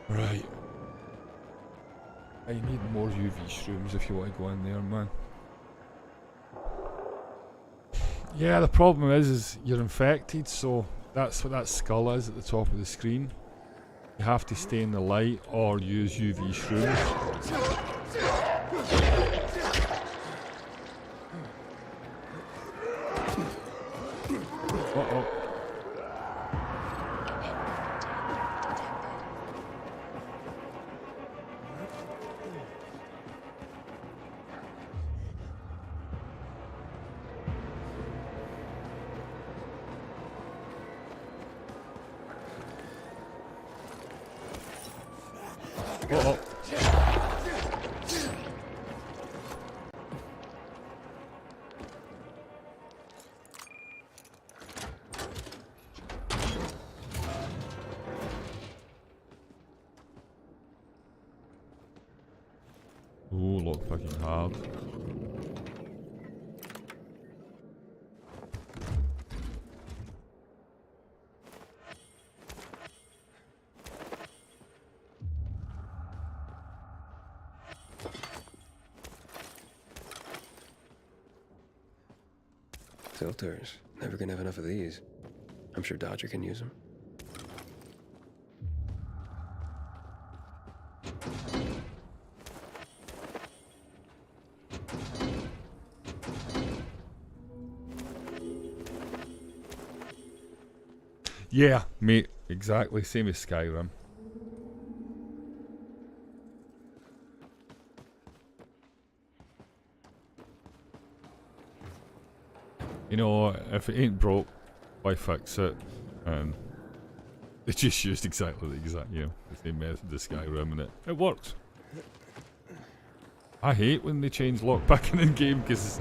Right. I need more UV shrooms if you want to go in there, man. Yeah, the problem is you're infected, so that's what that skull is at the top of the screen. You have to stay in the light or use UV shrooms. Uh-oh. Uh-oh. Ooh, look fucking hard. Filters. Never gonna have enough of these. I'm sure Dodger can use them. Yeah, mate. Exactly. Same as Skyrim. You know, if it ain't broke, why fix it? And they just used exactly the same method as Skyrim, and it works. I hate when they change lockpicking in game because,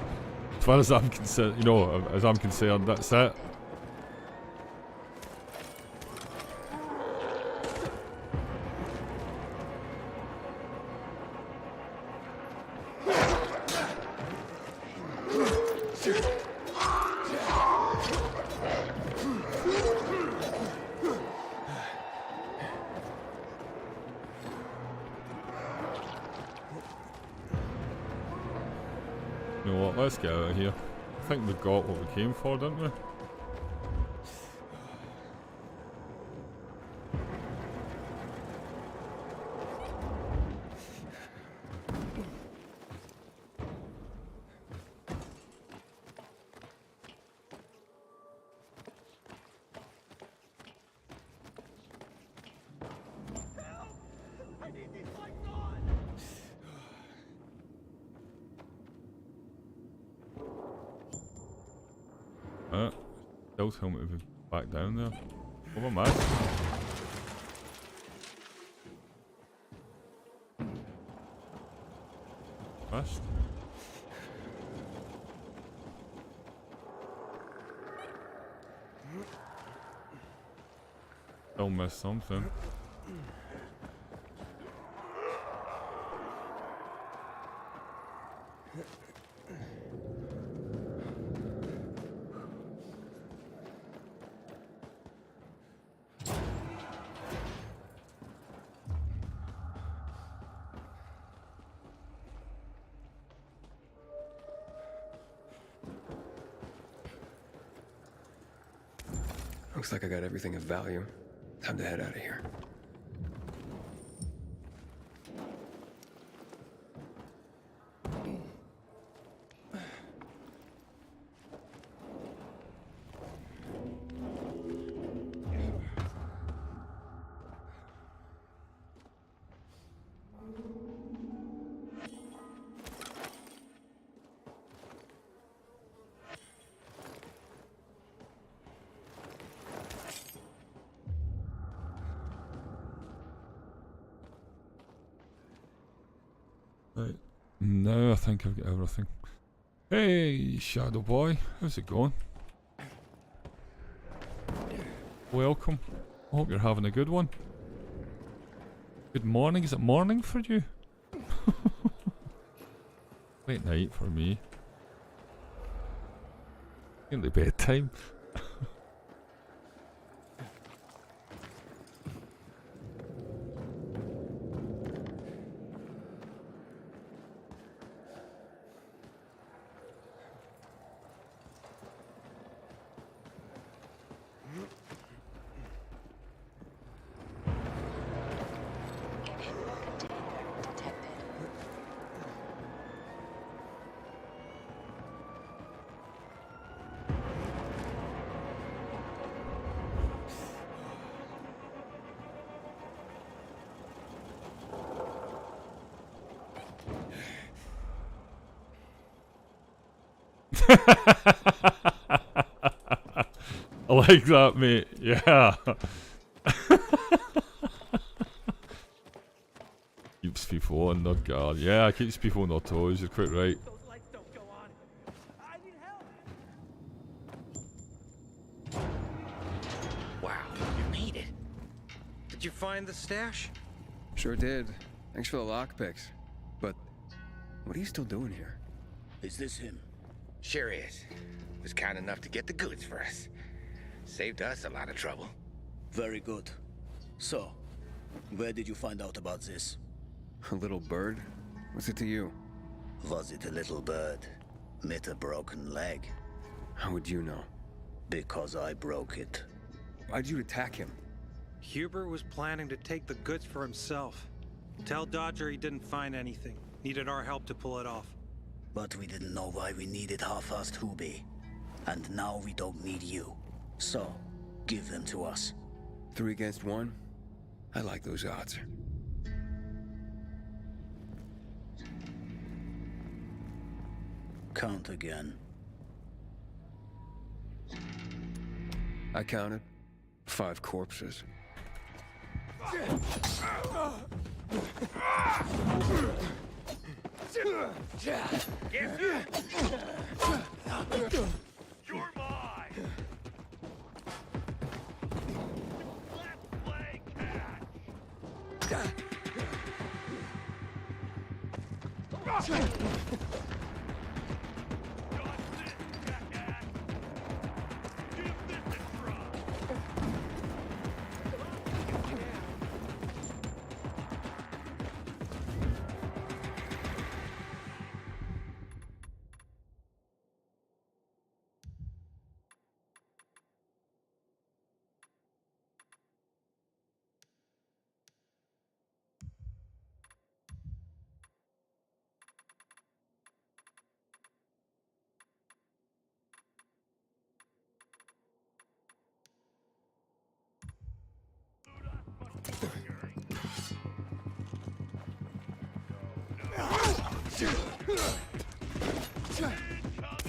as far as I'm concerned, as I'm concerned, that's it. You know what, let's get out of here. I think we got what we came for, didn't we? Stealth helmet if back down there. Oh my man. Fast. Still missed something. Looks like I got everything of value. Time to head out of here. Right. Now I think I've got everything. Hey, Shadow Boy. How's it going? Welcome. I hope you're having a good one. Good morning. Is it morning for you? Late night for me. Nearly bedtime. I like that, mate. Yeah. Keeps people on their guard. Yeah, keeps people on their toes. You're quite right. Wow, you made it. Did you find the stash? Sure did. Thanks for the lockpicks. But what are you still doing here? Is this him? Sure is. Was kind enough to get the goods for us. Saved us a lot of trouble. Very good. So, where did you find out about this? A little bird? What's it to you? Was it a little bird? Met a broken leg? How would you know? Because I broke it. Why'd you attack him? Hubert was planning to take the goods for himself. Tell Dodger he didn't find anything. Needed our help to pull it off. But we didn't know why we needed half-assed Hubie. And now we don't need you. So, give them to us. 3 against 1? I like those odds. Count again. I counted 5 corpses. You're mine! Let's play catch!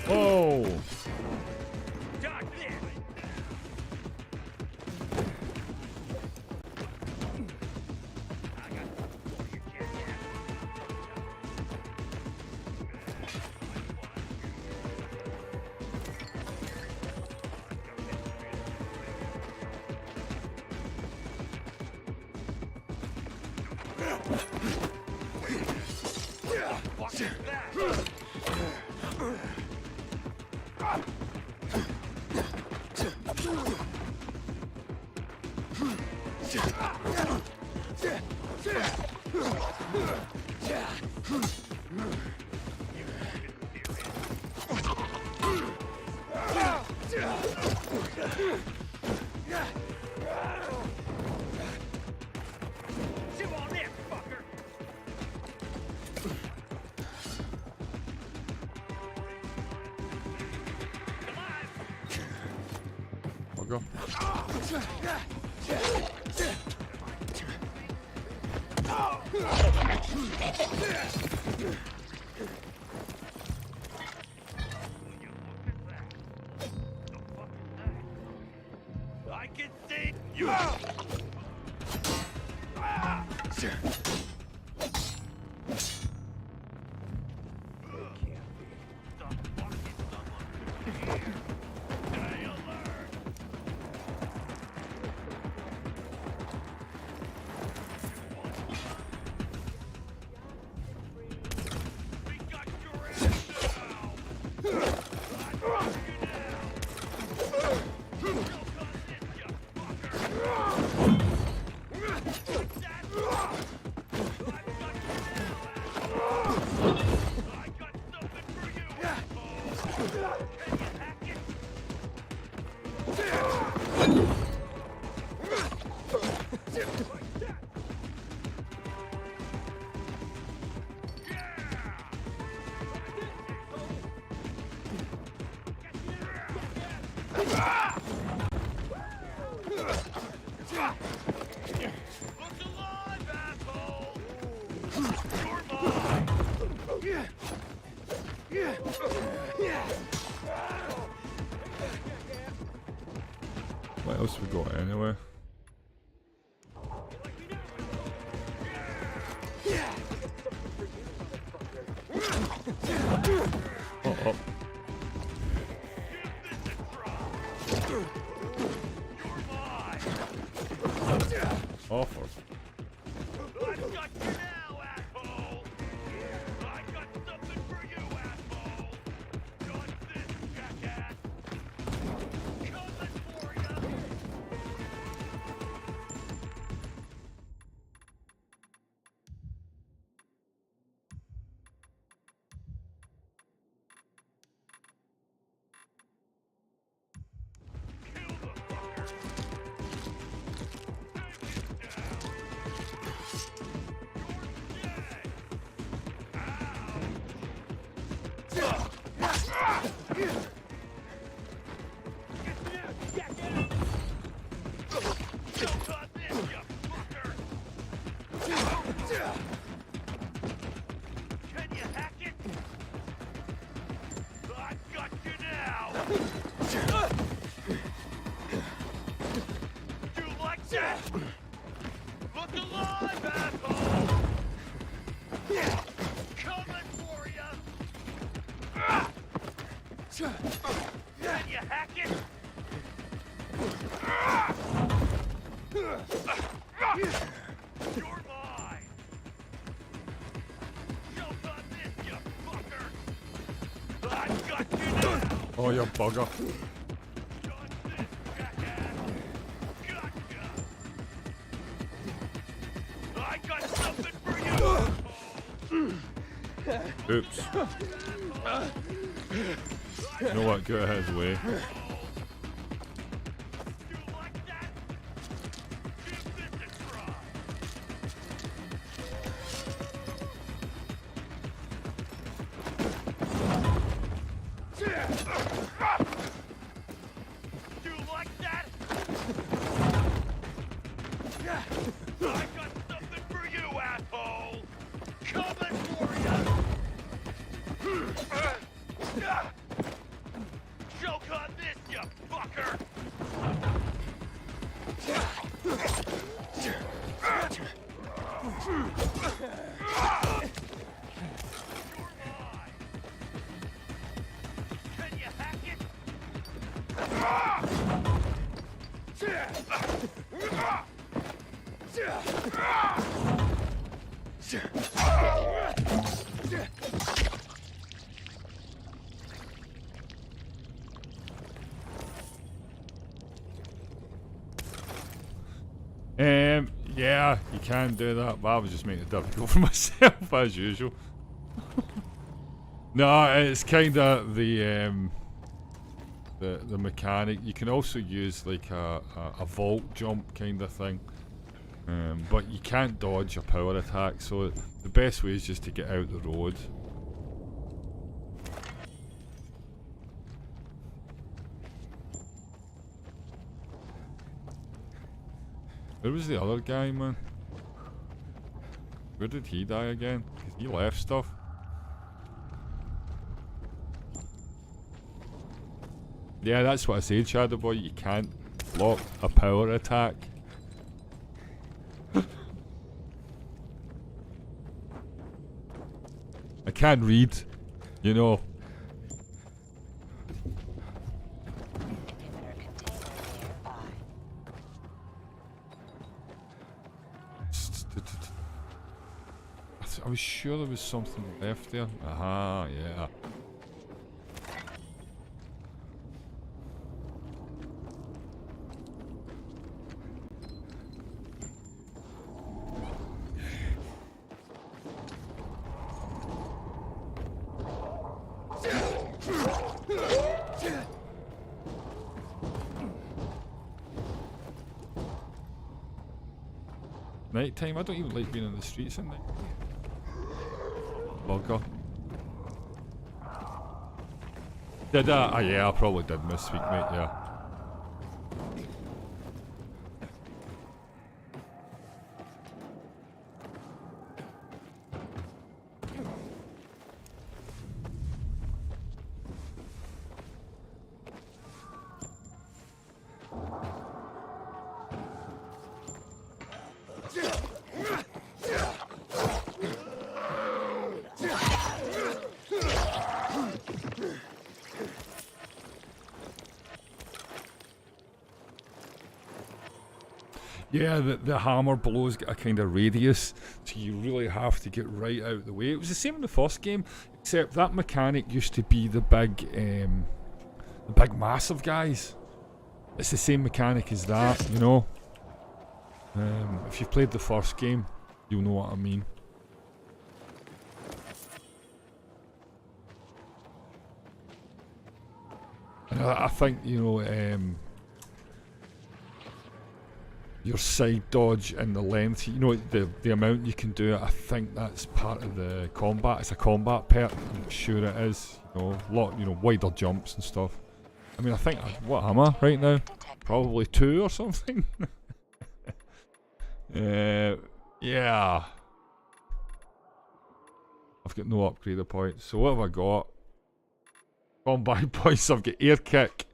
Oh! I can see you. What else we got anyway? Oh. Offer. I've got you now, asshole! I got something for you, asshole! Got this, jackass! Coming for ya! Can you hack it? I've got you now! You like that? Look alive, asshole! Coming for ya! Can you hack it? You're mine! Choke on this, you fucker! I've got you now! Oh, you bugger. I got something for you! Oops. You know what? Get out of his way. You like that? I got something for you, asshole! Coming for ya! Choke on this, you fucker! Can you hack it? Yeah, you can do that, but I was just making it difficult for myself as usual. No, it's kind of the mechanic. You can also use like a vault jump kind of thing, but you can't dodge a power attack. So the best way is just to get out the road. Where was the other guy, man? Where did he die again? 'Cause he left stuff. Yeah, that's what I said, Shadow Boy. You can't block a power attack. I can't read, you know. I was sure there was something left there. Aha, yeah. Night time. I don't even like being in the streets at night. Bugger. Did I? Ah, yeah, I probably did misspeak, mate, yeah. Yeah, the hammer blows get a kind of radius, so you really have to get right out of the way. It was the same in the first game, except that mechanic used to be the big massive guys. It's the same mechanic as that, you know. If you've played the first game, you'll know what I mean. And I think, you know, your side dodge and the length, you know, the amount you can do it, I think that's part of the combat. It's a combat perk, I'm sure it is. You know, a lot, you know, wider jumps and stuff. I mean, I think, what am I right now? Probably 2 or something? Yeah. I've got no upgrader points. So what have I got? Combat points, I've got air kick.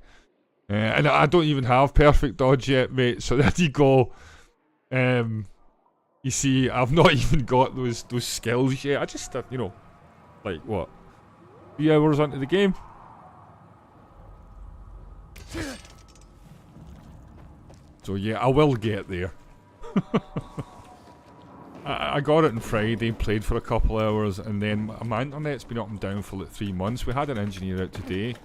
And I don't even have perfect dodge yet, mate. So there you go. You see, I've not even got those skills yet. I just, you know, like what? 3 hours into the game. So yeah, I will get there. I got it on Friday, played for a couple hours, and then my internet's been up and down for like 3 months. We had an engineer out today,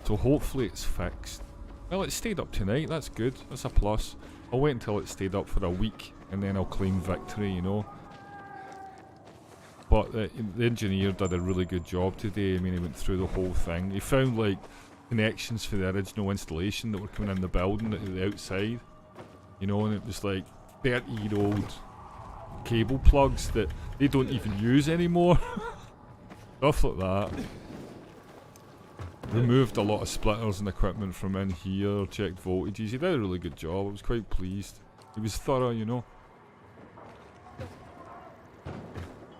so hopefully it's fixed. Well, it stayed up tonight, that's good, that's a plus. I'll wait until it stayed up for a week, and then I'll claim victory, you know. But the engineer did a really good job today. I mean, he went through the whole thing. He found, like, connections for the original installation that were coming in the building at the outside. You know, and it was like 30-year-old cable plugs that they don't even use anymore. Stuff like that. Removed a lot of splitters and equipment from in here, checked voltages. He did a really good job. I was quite pleased. He was thorough, you know.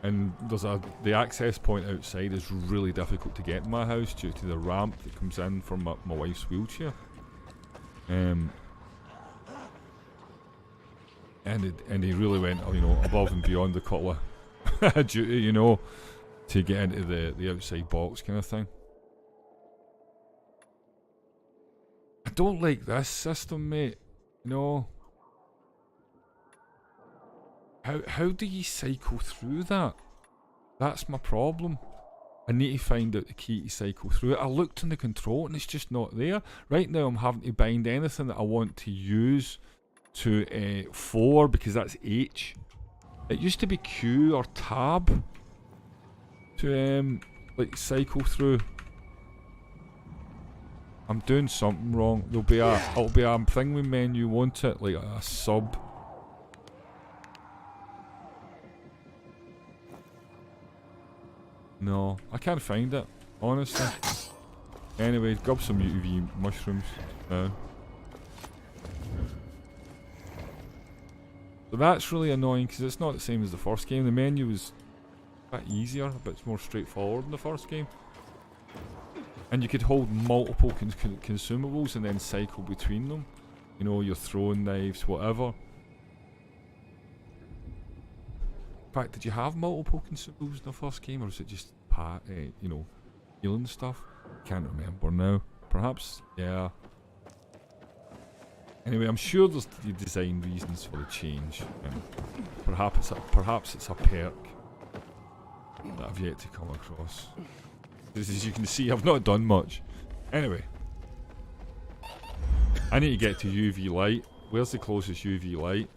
And there's the access point outside is really difficult to get in my house due to the ramp that comes in from my wife's wheelchair. And he really went, you know, above and beyond the cutler duty, you know, to get into the outside box kind of thing. I don't like this system, mate. You know. How do you cycle through that? That's my problem. I need to find out the key to cycle through it. I looked in the control and it's just not there. Right now I'm having to bind anything that I want to use to 4 because that's H. It used to be Q or tab to like cycle through. I'm doing something wrong. It'll be a thing with menu, won't it? Like a sub. No, I can't find it, honestly. Anyway, grab some UV mushrooms now. So that's really annoying because it's not the same as the first game. The menu was a bit easier, a bit more straightforward in the first game. And you could hold multiple consumables and then cycle between them. You know, your throwing knives, whatever. In fact, did you have multiple consumables in the first game, or was it just you know, healing stuff? Can't remember now. Perhaps, yeah. Anyway, I'm sure there's the design reasons for the change. Perhaps it's a perk that I've yet to come across. As you can see, I've not done much. Anyway, I need to get to UV light. Where's the closest UV light?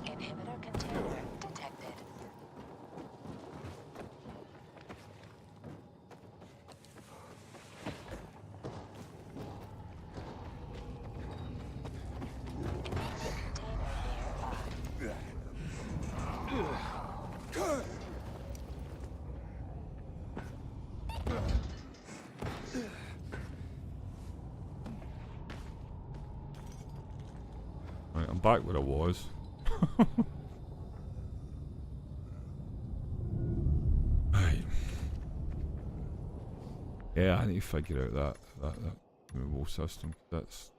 Inhibitor container detected. Right, I'm back where I was. Right. Yeah, I need to figure out that removal system. That's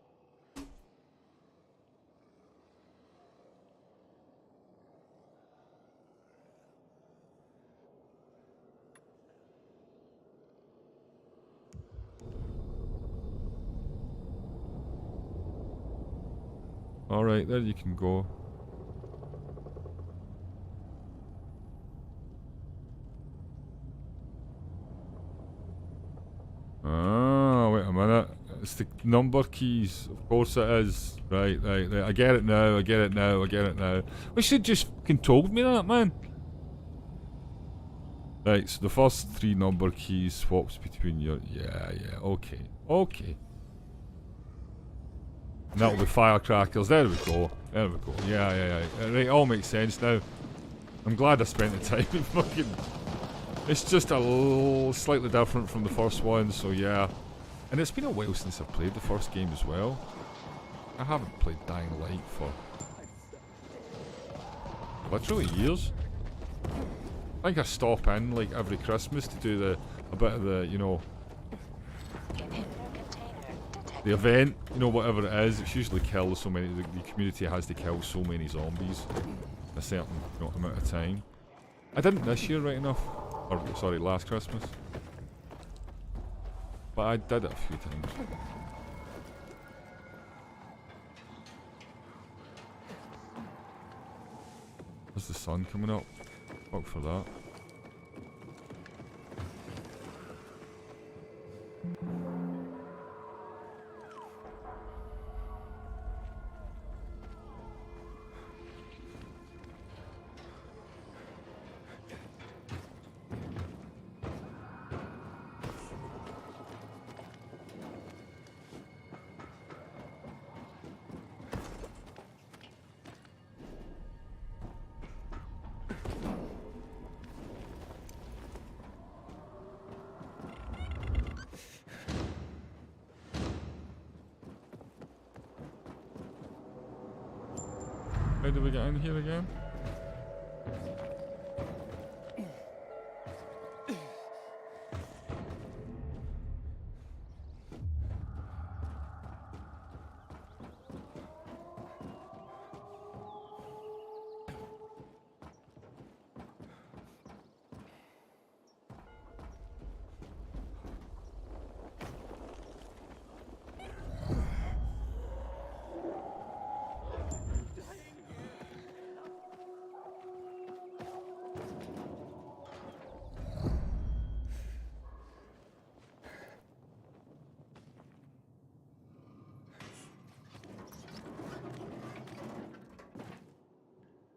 alright, there you can go. Ah, wait a minute. It's the number keys. Of course it is. Right. I get it now. I get it now. We should just fucking told me that, man. Right, so the first 3 number keys swaps between your... Yeah, okay. And that'll be firecrackers. There we go. Yeah. Right, all makes sense now. I'm glad I spent the time fucking... It's just a little slightly different from the first one, so yeah. And it's been a while since I've played the first game as well. I haven't played Dying Light for literally years. I think I stop in like every Christmas to do a bit of the, you know, the event, you know, whatever it is. It's usually kill so many, the community has to kill so many zombies in a certain, you know, amount of time. I didn't this year, right enough. Or, sorry, last Christmas. But I did it a few times. There's the sun coming up. Fuck for that. How do we get in here again?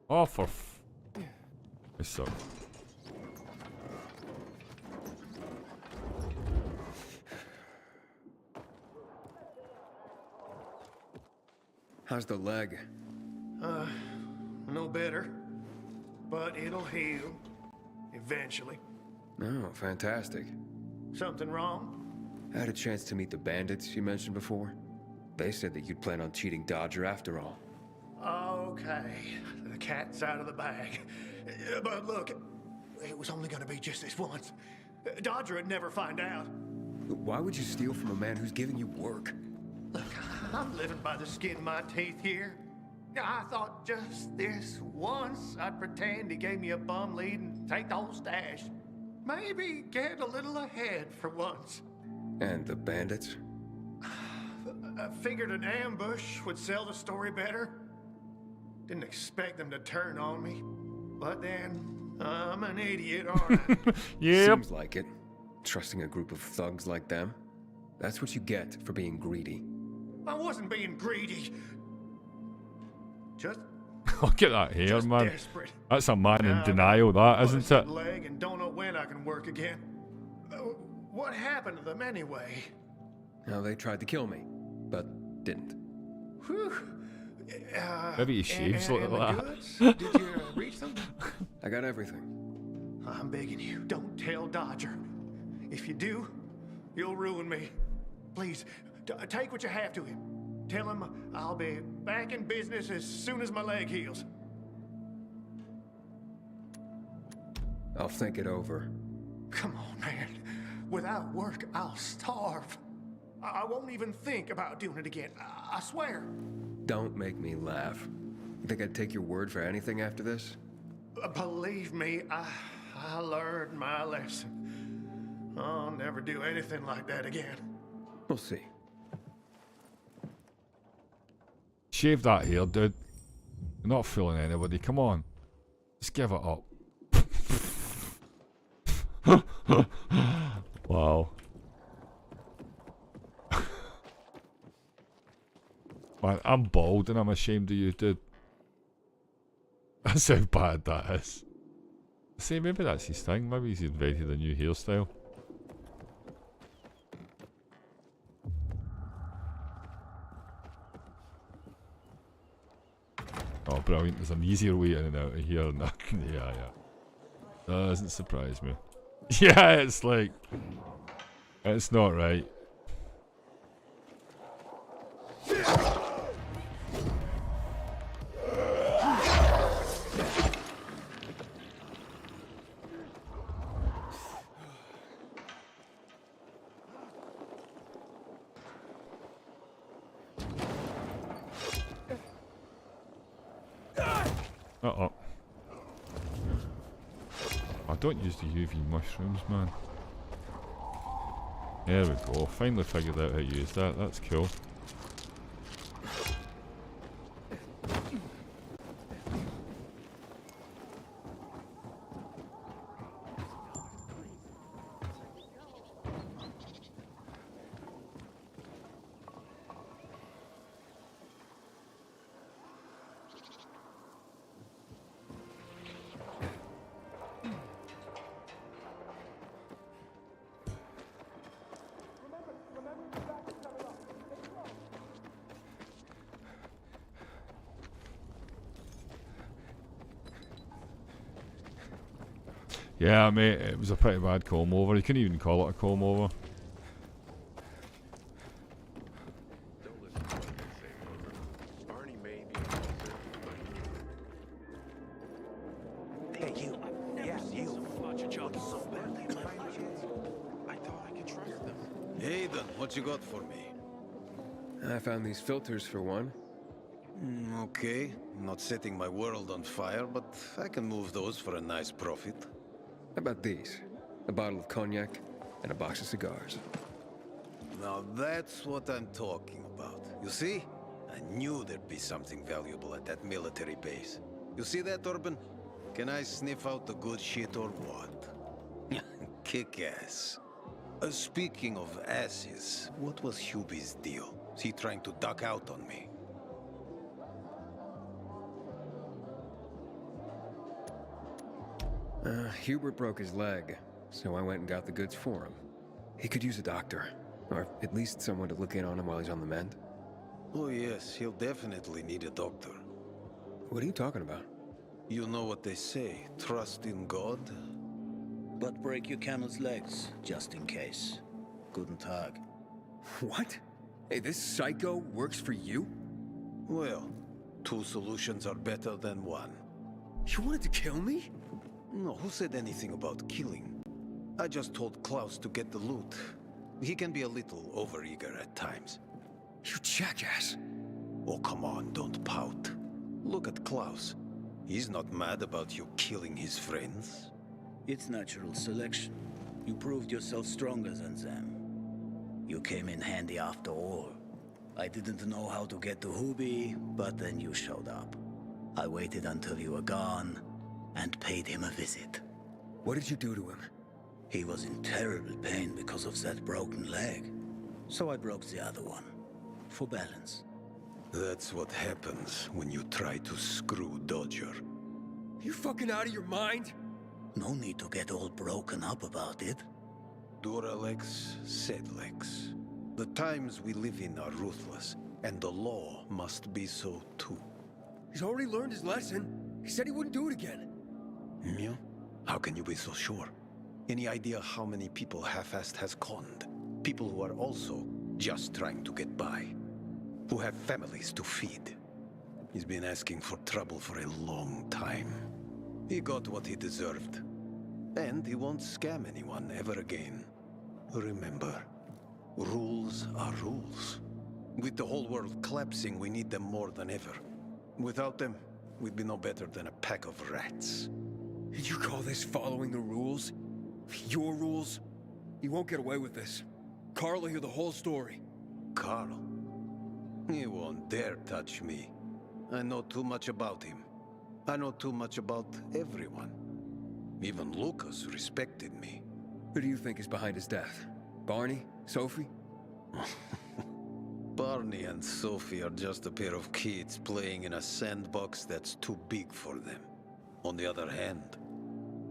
Oh, for f... This sucks. How's the leg? No better. But it'll heal. Eventually. Oh, fantastic. Something wrong? I had a chance to meet the bandits you mentioned before. They said that you'd plan on cheating Dodger after all. Okay. The cat's out of the bag. But look, it was only gonna be just this once. Dodger would never find out. Why would you steal from a man who's giving you work? Look, I'm living by the skin of my teeth here. I thought just this once I'd pretend he gave me a bum lead and take the whole stash. Maybe get a little ahead for once. And the bandits? I figured an ambush would sell the story better. Didn't expect them to turn on me. But then, I'm an idiot, aren't I? Yep. Seems like it. Trusting a group of thugs like them. That's what you get for being greedy. I wasn't being greedy. Just Look at that hair, man. desperate. That's a man in Now, denial, that, isn't it? leg and don't know when I can work again. What happened to them anyway? Now, they tried to kill me, but didn't. Whew. Maybe he shaves like and the that. goods? Did you reach them? I got everything. I'm begging you, don't tell Dodger. If you do, you'll ruin me. Please, take what you have to him. Tell him I'll be back in business as soon as my leg heals. I'll think it over. Come on, man. Without work, I'll starve. I won't even think about doing it again. I swear. Don't make me laugh. You think I'd take your word for anything after this? Believe me, I learned my lesson. I'll never do anything like that again. We'll see. Shave that hair, dude. You're not fooling anybody. Come on. Just give it up. Wow. Man, I'm bald and I'm ashamed of you, dude. That's how bad that is. See, maybe that's his thing. Maybe he's invented a new hairstyle. Oh, brilliant. There's an easier way in and out of here. Yeah. Doesn't surprise me. Yeah, it's like... It's not right. Uh-oh. I don't use the UV mushrooms, man. There we go. Finally figured out how to use that. That's cool. Yeah, mate, it was a pretty bad comb over. You couldn't even call it a comb over. Don't listen to what they say, Rover. Barney may be an officer, but he your job so badly, by any chance? I thought I could trust them. Aiden, what you got for me? I found these filters for one. Okay. I'm not setting my world on fire, but I can move those for a nice profit. How about these? A bottle of cognac and a box of cigars. Now that's what I'm talking about. You see? I knew there'd be something valuable at that military base. You see that, Urban? Can I sniff out the good shit or what? Kick ass. Speaking of asses, what was Hubie's deal? Is he trying to duck out on me? Hubert broke his leg, so I went and got the goods for him. He could use a doctor, or at least someone to look in on him while he's on the mend. Oh yes, he'll definitely need a doctor. What are you talking about? You know what they say, trust in God? But break your camel's legs, just in case. Guten Tag. What? Hey, this psycho works for you? Well, two solutions are better than one. You wanted to kill me? No, who said anything about killing? I just told Klaus to get the loot. He can be a little overeager at times. You jackass. Oh, come on, don't pout. Look at Klaus. He's not mad about you killing his friends. It's natural selection. You proved yourself stronger than them. You came in handy after all. I didn't know how to get to Hubie, but then you showed up. I waited until you were gone, and paid him a visit. What did you do to him? He was in terrible pain because of that broken leg. So I broke the other one. For balance. That's what happens when you try to screw Dodger. You fucking out of your mind? No need to get all broken up about it. Duralex, Sedlex. The times we live in are ruthless, and the law must be so too. He's already learned his lesson. He said he wouldn't do it again. Yeah? How can you be so sure? Any idea how many people Half-Assed has conned? People who are also just trying to get by. Who have families to feed. He's been asking for trouble for a long time. He got what he deserved. And he won't scam anyone ever again. Remember, rules are rules. With the whole world collapsing, we need them more than ever. Without them, we'd be no better than a pack of rats. You call this following the rules? Your rules? You won't get away with this. Carl will hear the whole story. Carl? He won't dare touch me. I know too much about him. I know too much about everyone. Even Lucas respected me. Who do you think is behind his death? Barney? Sophie? Barney and Sophie are just a pair of kids playing in a sandbox that's too big for them. On the other hand,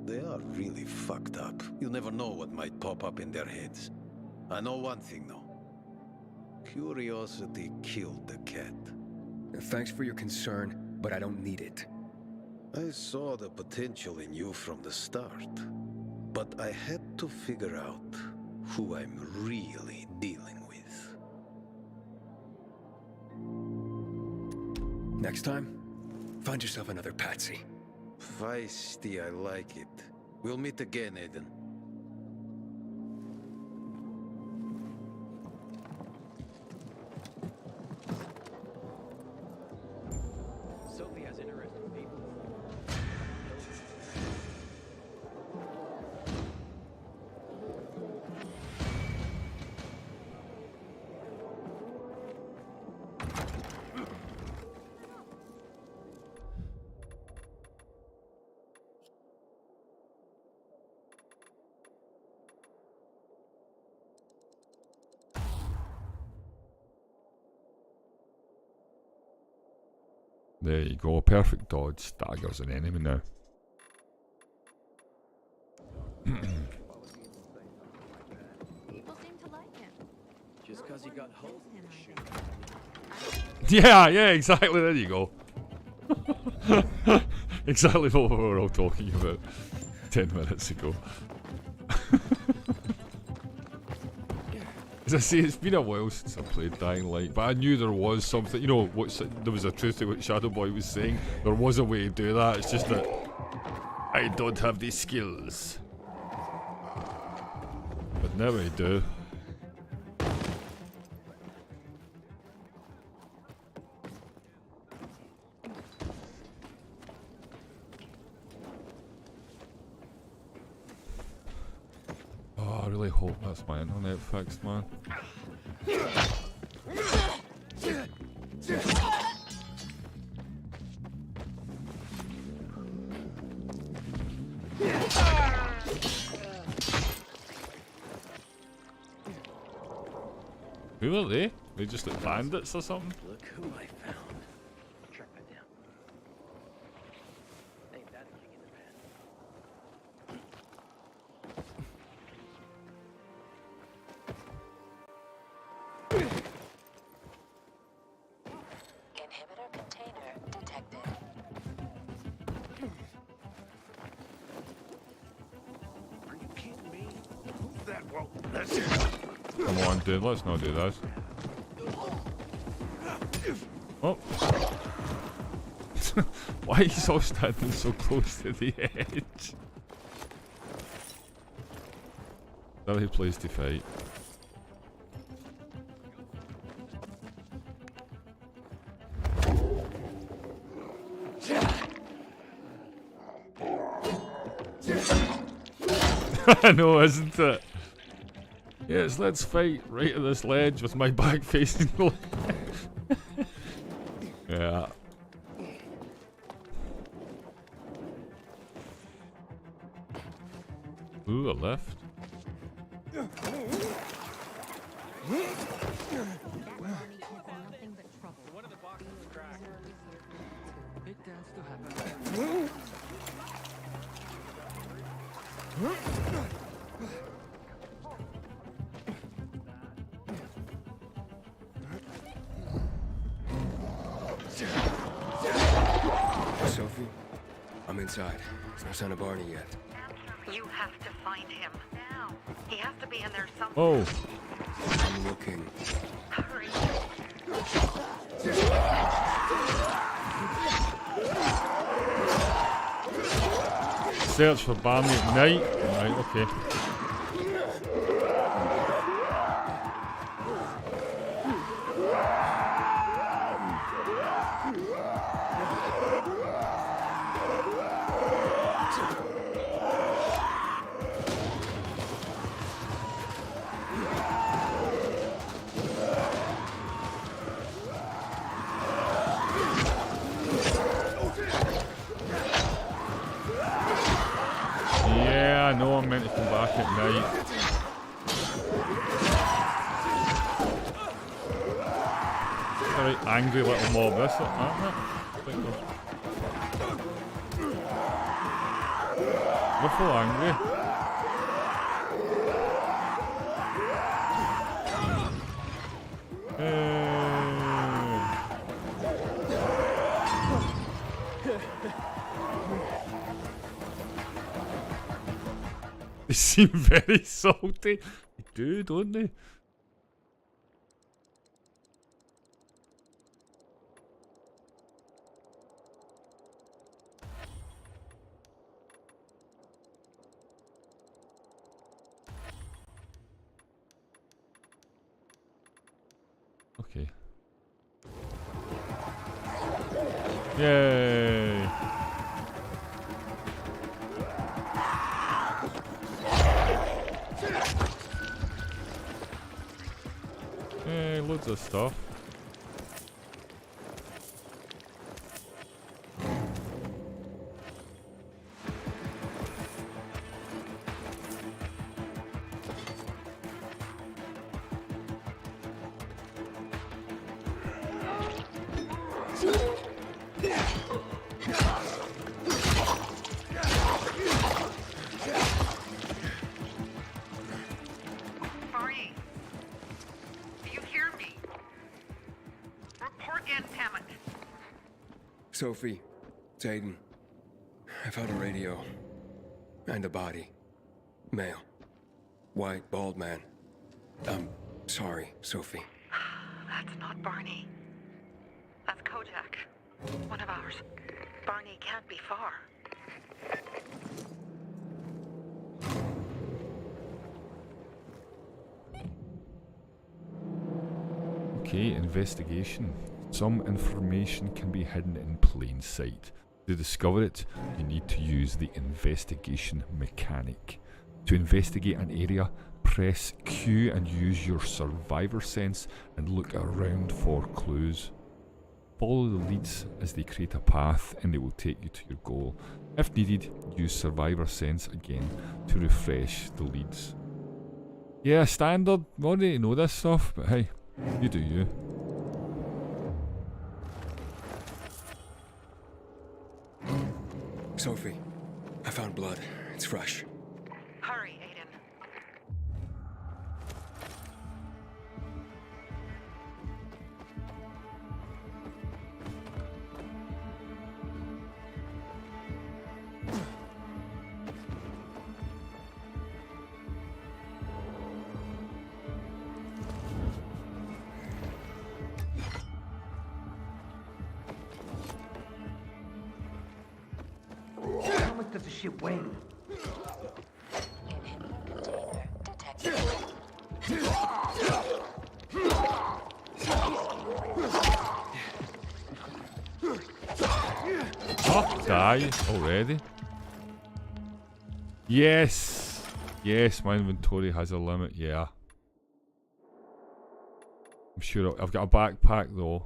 they are really fucked up. You never know what might pop up in their heads. I know one thing though. Curiosity killed the cat. Thanks for your concern, but I don't need it. I saw the potential in you from the start, but I had to figure out who I'm really dealing with. Next time, find yourself another patsy. Feisty, I like it. We'll meet again, Aiden. Sophie has interesting people. There you go, perfect dodge. Dagger's an enemy now. People seem to like him. Just because he got holes in his shoe. Yeah, exactly. There you go. Exactly what we were all talking about 10 minutes ago. As I say, it's been a while since I played Dying Light, but I knew there was something, you know, there was a truth to what Shadow Boy was saying. There was a way to do that, it's just that I don't have the skills. But now I do. Oh, I really hope that's my internet fixed, man. Who are they? They just like bandits or something? Look who I found. Track that down. Ain't that the king in the Inhibitor container detected. Are you kidding me? Move that wall. That's it. Come on, dude, let's not do this. Oh. Why are you all standing so close to the edge? Silly place to fight. I know, isn't it? Yes, let's fight right at this ledge with my back facing the ledge. Yeah. Ooh, a lift. One of the boxes is cracked. It tends to happen. Sophie, I'm inside. There's no sign of Barney yet. You have to find him now. He has to be in there somewhere. Oh. I'm looking. Hurry. Search for Barney at night. Right, okay. Yeah, I know I'm meant to come back at night. Alright, angry little mob, this it, aren't it? We're full angry. They seem very salty. They do, don't they? Okay. Yay! Hey, loads of stuff. Barney, do you hear me? Report in, damn it. Sophie, it's Aiden. I found a radio. And a body. Male. White, bald man. I'm sorry, Sophie. That's not Barney. That's Kojak. One of ours. Barney can't be far. Okay, investigation. Some information can be hidden in plain sight. To discover it, you need to use the investigation mechanic. To investigate an area, press Q and use your survivor sense and look around for clues. Follow the leads as they create a path and they will take you to your goal. If needed, use survivor sense again to refresh the leads. Yeah, standard. I already know this stuff, but hey, you do you. Sophie, I found blood. It's fresh. Hurry, Aiden. How much does the shit weigh? Oh, die already? Yes! Yes, my inventory has a limit, yeah. I'm sure I've got a backpack though.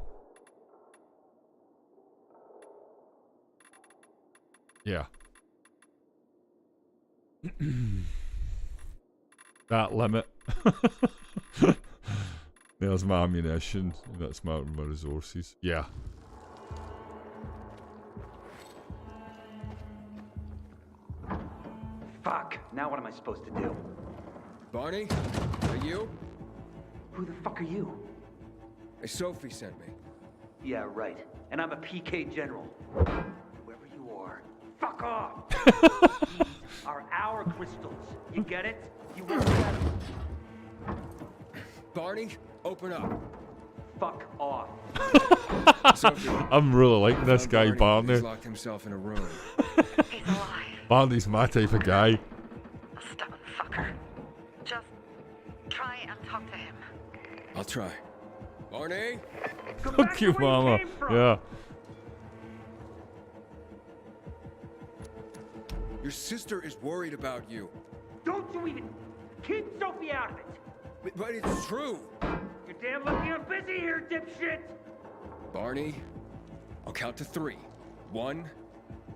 Yeah. That limit. There's my ammunition. That's my resources. Yeah. Fuck. Now what am I supposed to do? Barney, are you? Who the fuck are you? Sophie sent me. Yeah, right. And I'm a PK general. Whoever you are, fuck off! Are our crystals. You get it? You won't get them. Barney, open up. Fuck off. Sophie, I'm really liking this guy, Barney. He's locked himself in a room. He's alive. Barney's my type of guy. A stubborn fucker. Just try and talk to him. I'll try. Barney? Fuck you, mama. Yeah. Your sister is worried about you. Don't you even keep Sophie out of it. But it's true. You're damn lucky I'm busy here, dipshit. Barney, I'll count to 3. 1,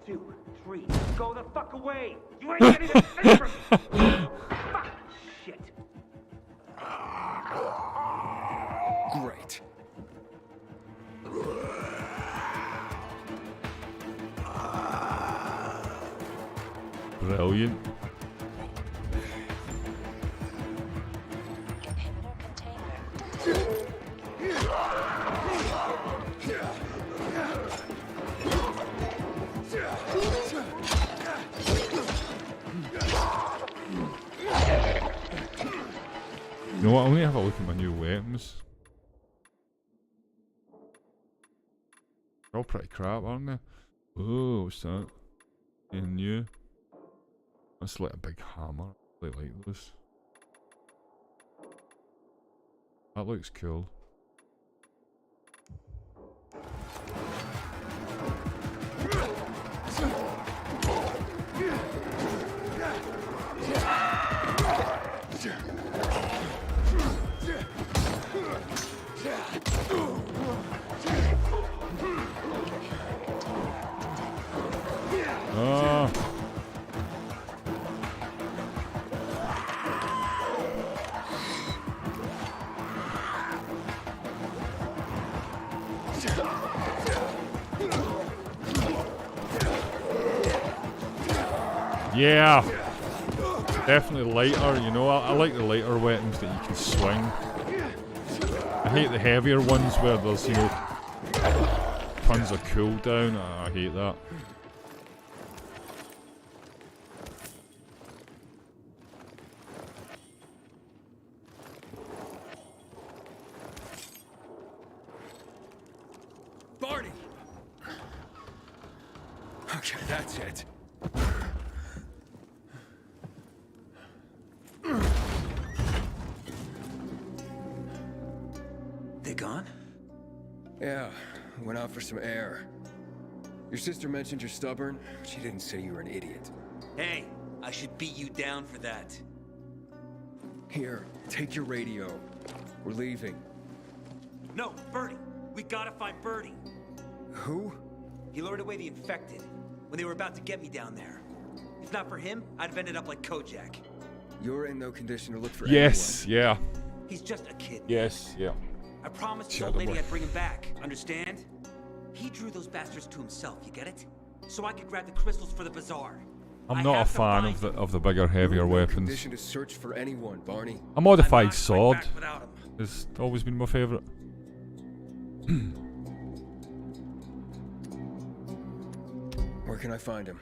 2, 3. Go the fuck away. You ain't getting a thing from me. Fuck shit. Great. Brilliant. You know what? I'm gonna have a look at my new weapons. They're all pretty crap, aren't they? Oh, what's that? Anything new? That's like a big hammer. I really like those. That looks cool. Oh. Yeah, definitely lighter, you know, I like the lighter weapons that you can swing. I hate the heavier ones where there's, you know, tons of cooldown. I hate that. Barney! Okay, that's it. they gone? Yeah, went out for some air. Your sister mentioned you're stubborn. She didn't say you were an idiot. Hey, I should beat you down for that. Here, take your radio. We're leaving. No, Birdie. We gotta find Birdie. Who? He lured away the infected when they were about to get me down there. If not for him, I'd have ended up like Kojak. You're in no condition to look for Yes, yeah. He's just a kid. Yes, yeah. I promised the Shut old up, lady boy. I'd bring him back, understand? He drew those bastards to himself, you get it? So I could grab the crystals for the bazaar. I'm not a fan of the bigger, heavier weapons. Condition to search for anyone, Barney. A modified sword has always been my favourite. Where can I find him?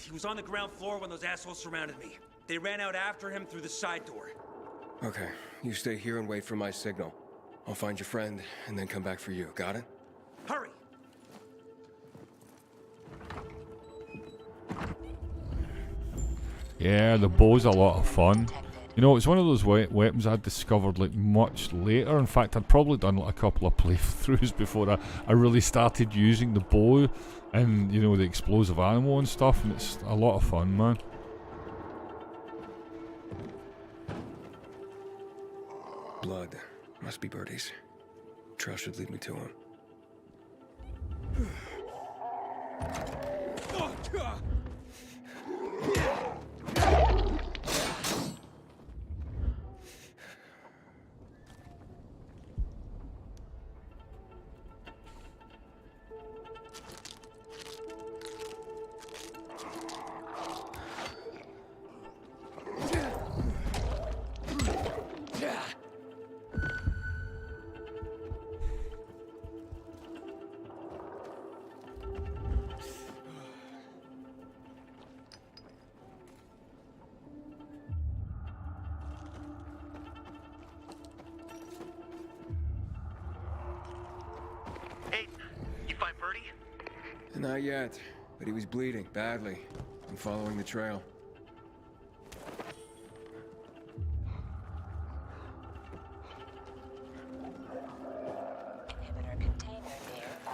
He was on the ground floor when those assholes surrounded me. They ran out after him through the side door. Okay, you stay here and wait for my signal. I'll find your friend and then come back for you. Got it? Hurry! Yeah, the bow's a lot of fun. You know, it's one of those weapons I discovered like much later. In fact, I'd probably done like a couple of playthroughs before I really started using the bow and, you know, the explosive ammo and stuff, and it's a lot of fun, man. Blood. Must be Birdie's. Trail should lead me to him. Not yet, but he was bleeding badly. I'm following the trail. Inhibitor container nearby.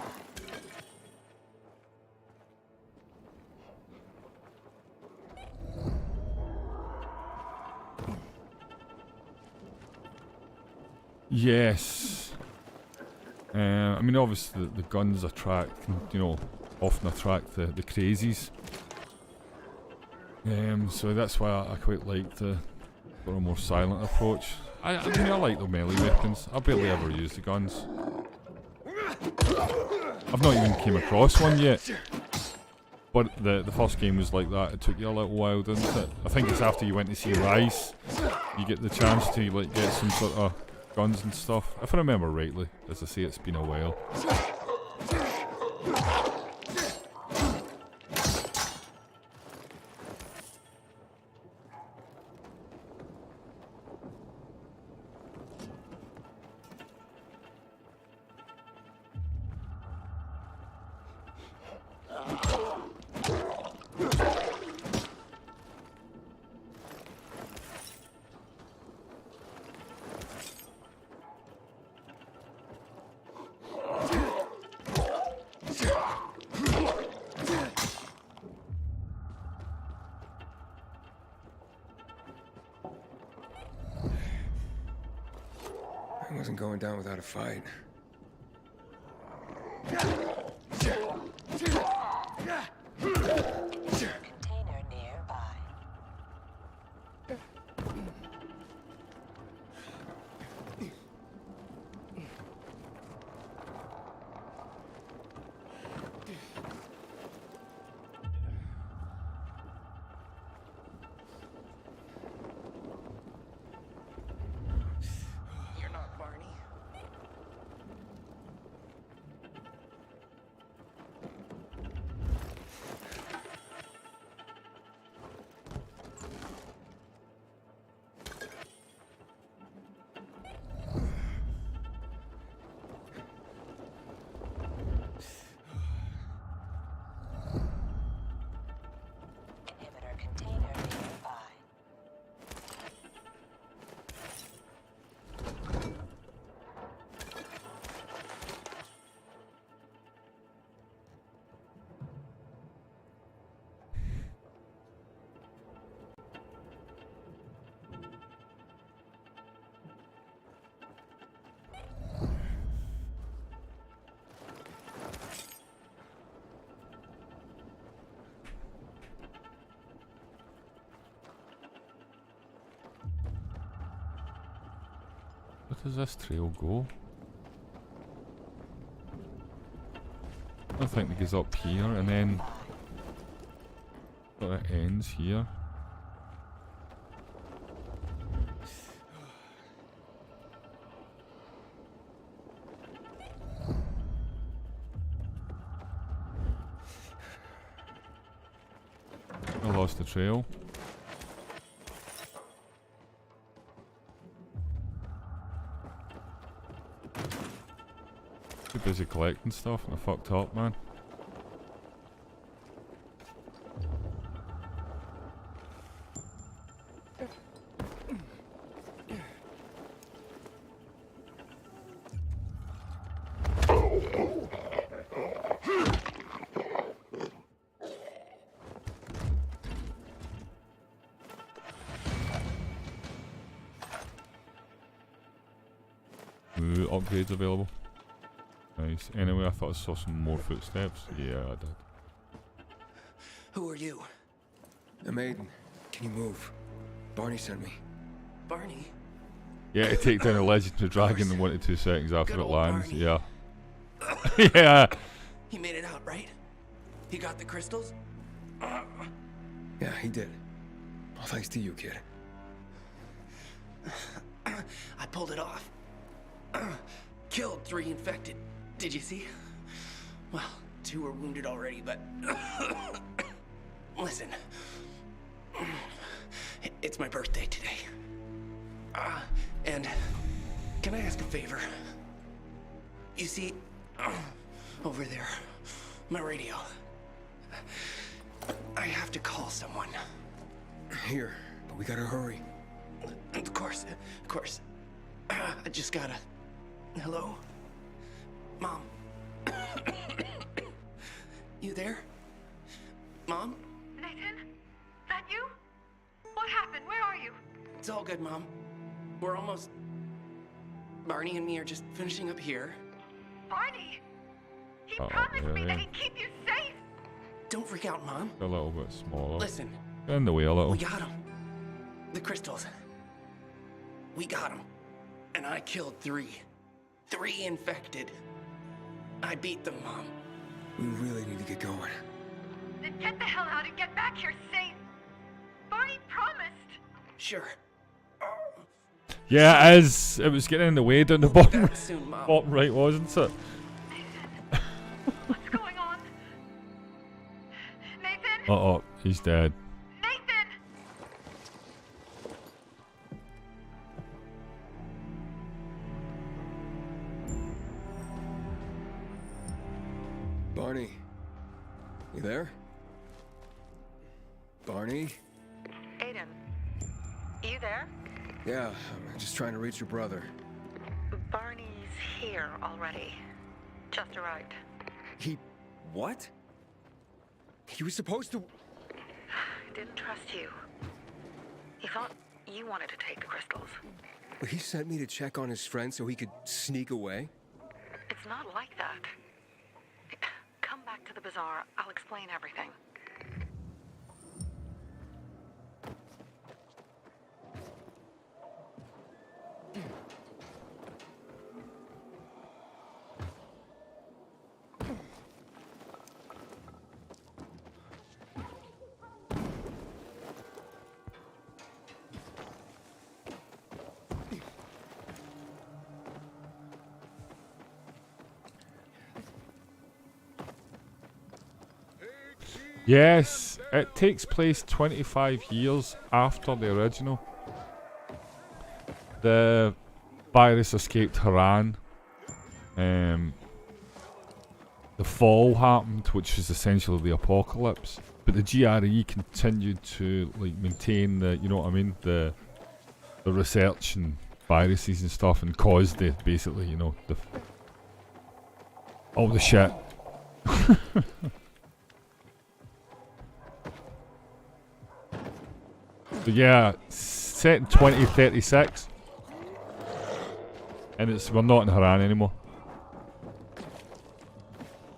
Yes. I mean, obviously the guns attract, you know, often attract the crazies. So that's why I quite like the sort of more silent approach. I mean, I like the melee weapons. I barely ever use the guns. I've not even came across one yet. But the first game was like that. It took you a little while, didn't it? I think it's after you went to see Rise, you get the chance to like get some sort of guns and stuff. If I remember rightly. As I say, it's been a while. I wasn't going down without a fight. Container nearby. You're not Barney. Where does this trail go? I think it goes up here and then sort of ends here. I lost the trail. Too busy collecting stuff and I fucked up, man. Ooh, upgrades available. Nice. Anyway, I thought I saw some more footsteps. Yeah, I did. Who are you? I'm Aiden. Can you move? Barney sent me. Barney? Yeah, to take down a legendary dragon in 1 to 2 seconds after Good it old lands. Barney. Yeah. Yeah. He made it out, right? He got the crystals? Yeah, he did. Well, thanks to you, kid. I pulled it off. Killed 3 infected. Did you see? Well, 2 were wounded already, but... Listen. It's my birthday today. And can I ask a favor? You see, over there, my radio. I have to call someone. Here, but we gotta hurry. Of course, of course. I just gotta... Hello? Mom? You there? Mom? Nathan? That you? What happened? Where are you? It's all good, Mom. We're almost... Barney and me are just finishing up here. Barney? He Uh-oh, promised me really? that he'd keep you safe. Don't freak out, Mom. A little bit smaller. Listen. Get in the way a little. We got him. The crystals. We got him. And I killed 3. 3 infected. I beat them, Mom. We really need to get going. Then get the hell out and get back here safe. Barney promised. Sure. Yeah, it is. It was getting in the way down the bottom, back soon, Mom. bottom right, wasn't it? What's going on? Nathan? Uh-oh, he's dead. Nathan! Barney. You there? Barney? Aiden, you there? Yeah, I'm just trying to reach your brother. Barney's here already. Just arrived. He... what? He was supposed to... Didn't trust you. He thought you wanted to take the crystals. But he sent me to check on his friend so he could sneak away? It's not like that. Come back to the bazaar. I'll explain everything. Yes, it takes place 25 years after the original. The virus escaped Haran. The fall happened, which was essentially the apocalypse. But the GRE continued to like maintain the, you know what I mean, the research and viruses and stuff, and caused the basically, you know, the all the shit. So yeah, set in 2036, and we're not in Haran anymore.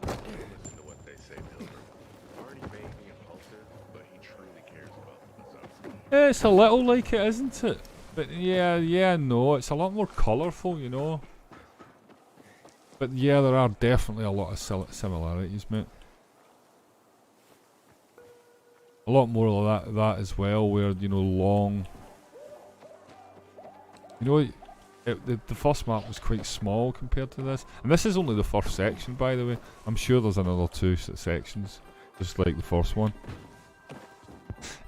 Listen to what they say, Pilgrim. Barney may be impulsive, but he truly cares about the bazaar. Yeah, it's a little like it, isn't it? But yeah, no, it's a lot more colourful, you know. But yeah, there are definitely a lot of similarities, mate. A lot more of that as well, where, you know, long... You know, the first map was quite small compared to this. And this is only the first section, by the way. I'm sure there's another 2 sections, just like the first one.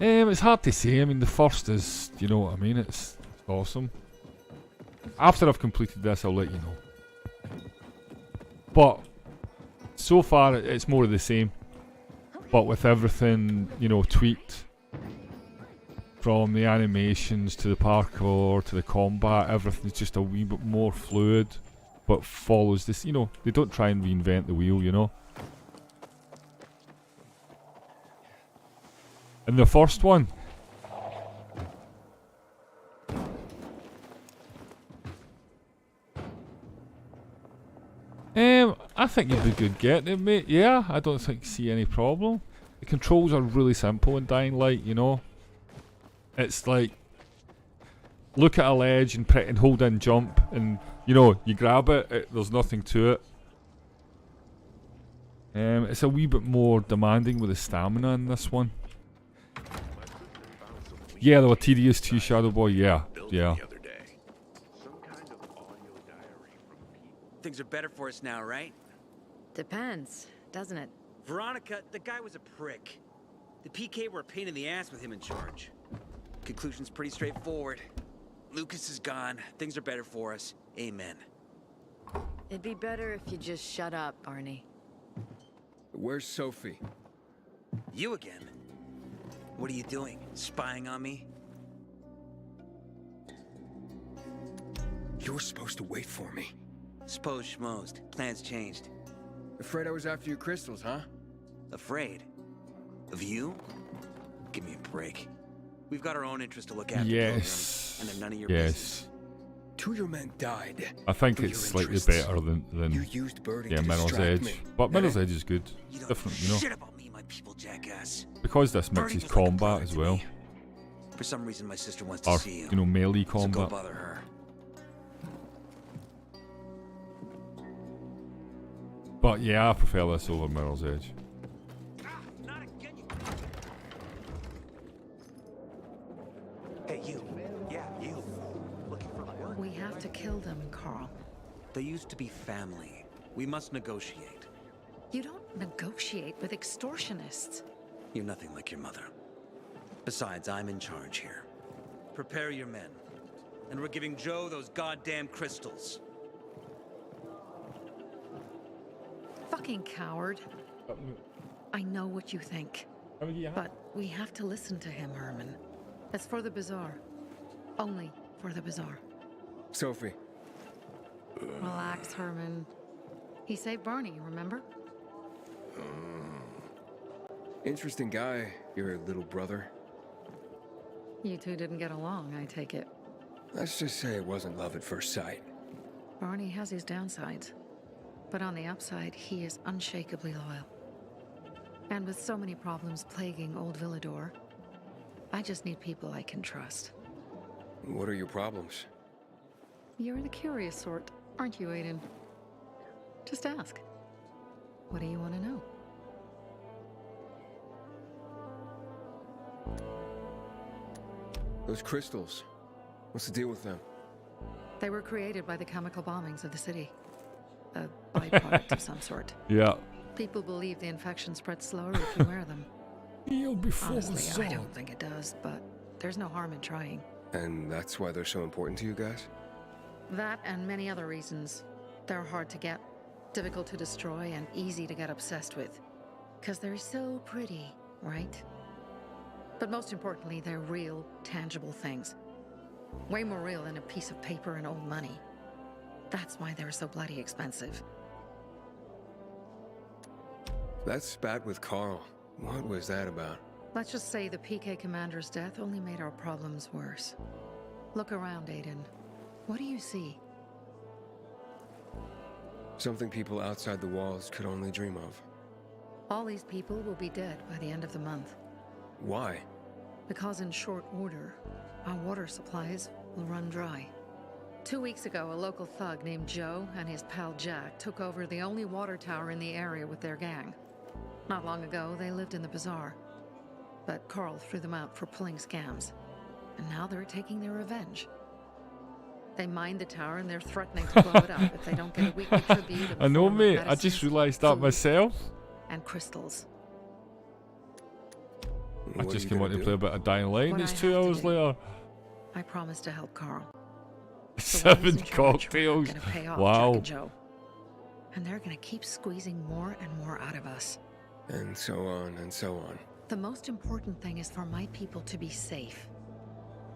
It's hard to say. I mean, the first is, you know what I mean, it's awesome. After I've completed this, I'll let you know. But, so far, it's more of the same. But with everything, you know, tweaked. From the animations to the parkour to the combat, everything's just a wee bit more fluid. But follows this, you know, they don't try and reinvent the wheel, you know. And the first one, I think you'd be good getting it, mate. Yeah, I don't see any problem. The controls are really simple in Dying Light, you know. It's like, look at a ledge and hold in jump, and you know, you grab it, there's nothing to it. It's a wee bit more demanding with the stamina in this one. Yeah, they were tedious too, Shadow Boy. Yeah. Things are better for us now, right? Depends, doesn't it? Veronica, the guy was a prick. The PK were a pain in the ass with him in charge. Conclusion's pretty straightforward. Lucas is gone. Things are better for us. Amen. It'd be better if you just shut up, Barney. Where's Sophie? You again? What are you doing? Spying on me? You were supposed to wait for me. Suppose schmozed. Plans changed. Afraid I was after your crystals, huh? Afraid? Of you? Give me a break. We've got our own interest to look after. Yes. And they're none of your business. 2 of your men died. I think it's slightly better than you used Birding yeah, to Mirror's distract Edge. me. But Mirror's Edge is good. You Different, you know. shit about me, my people, jackass. Because this Birding mixes was like a combat brother as to well. me. For some reason, my sister wants to Or, see you. you know, melee So go combat. bother her. But yeah, I prefer this over Mirror's Edge. Hey, you. Yeah, you. Looking for work? We have to kill them, Carl. They used to be family. We must negotiate. You don't negotiate with extortionists. You're nothing like your mother. Besides, I'm in charge here. Prepare your men. And we're giving Joe those goddamn crystals. Fucking coward. I know what you think. But we have to listen to him, Herman. It's for the Bazaar. Only for the Bazaar. Sophie. Relax, Herman. He saved Barney, remember? Interesting guy, your little brother. You two didn't get along, I take it. Let's just say it wasn't love at first sight. Barney has his downsides. But on the upside, he is unshakably loyal. And with so many problems plaguing old Villador, I just need people I can trust. What are your problems? You're the curious sort, aren't you, Aiden? Just ask. What do you want to know? Those crystals. What's the deal with them? They were created by the chemical bombings of the city. A byproduct of some sort. Yeah. People believe the infection spreads slower if you wear them. You'll be full Honestly, I don't think it does, but there's no harm in trying. And that's why they're so important to you guys? That and many other reasons. They're hard to get, difficult to destroy, and easy to get obsessed with. 'Cause they're so pretty, right? But most importantly, they're real, tangible things. Way more real than a piece of paper and old money. That's why they're so bloody expensive. That spat with Carl. What was that about? Let's just say the PK commander's death only made our problems worse. Look around, Aiden. What do you see? Something people outside the walls could only dream of. All these people will be dead by the end of the month. Why? Because in short order, our water supplies will run dry. 2 weeks ago, a local thug named Joe and his pal Jack took over the only water tower in the area with their gang. Not long ago, they lived in the bazaar. But Carl threw them out for pulling scams. And now they're taking their revenge. They mined the tower and they're threatening to blow it up if they don't get a weekly tribute. I know, mate. I just realised that myself. And crystals. I just came on to play a bit of Dying Light. It's 2 hours later. I promised to help Carl. 7 cocktails. Wow. Jack and Joe. And they're gonna keep squeezing more and more out of us. And so on and so on. The most important thing is for my people to be safe.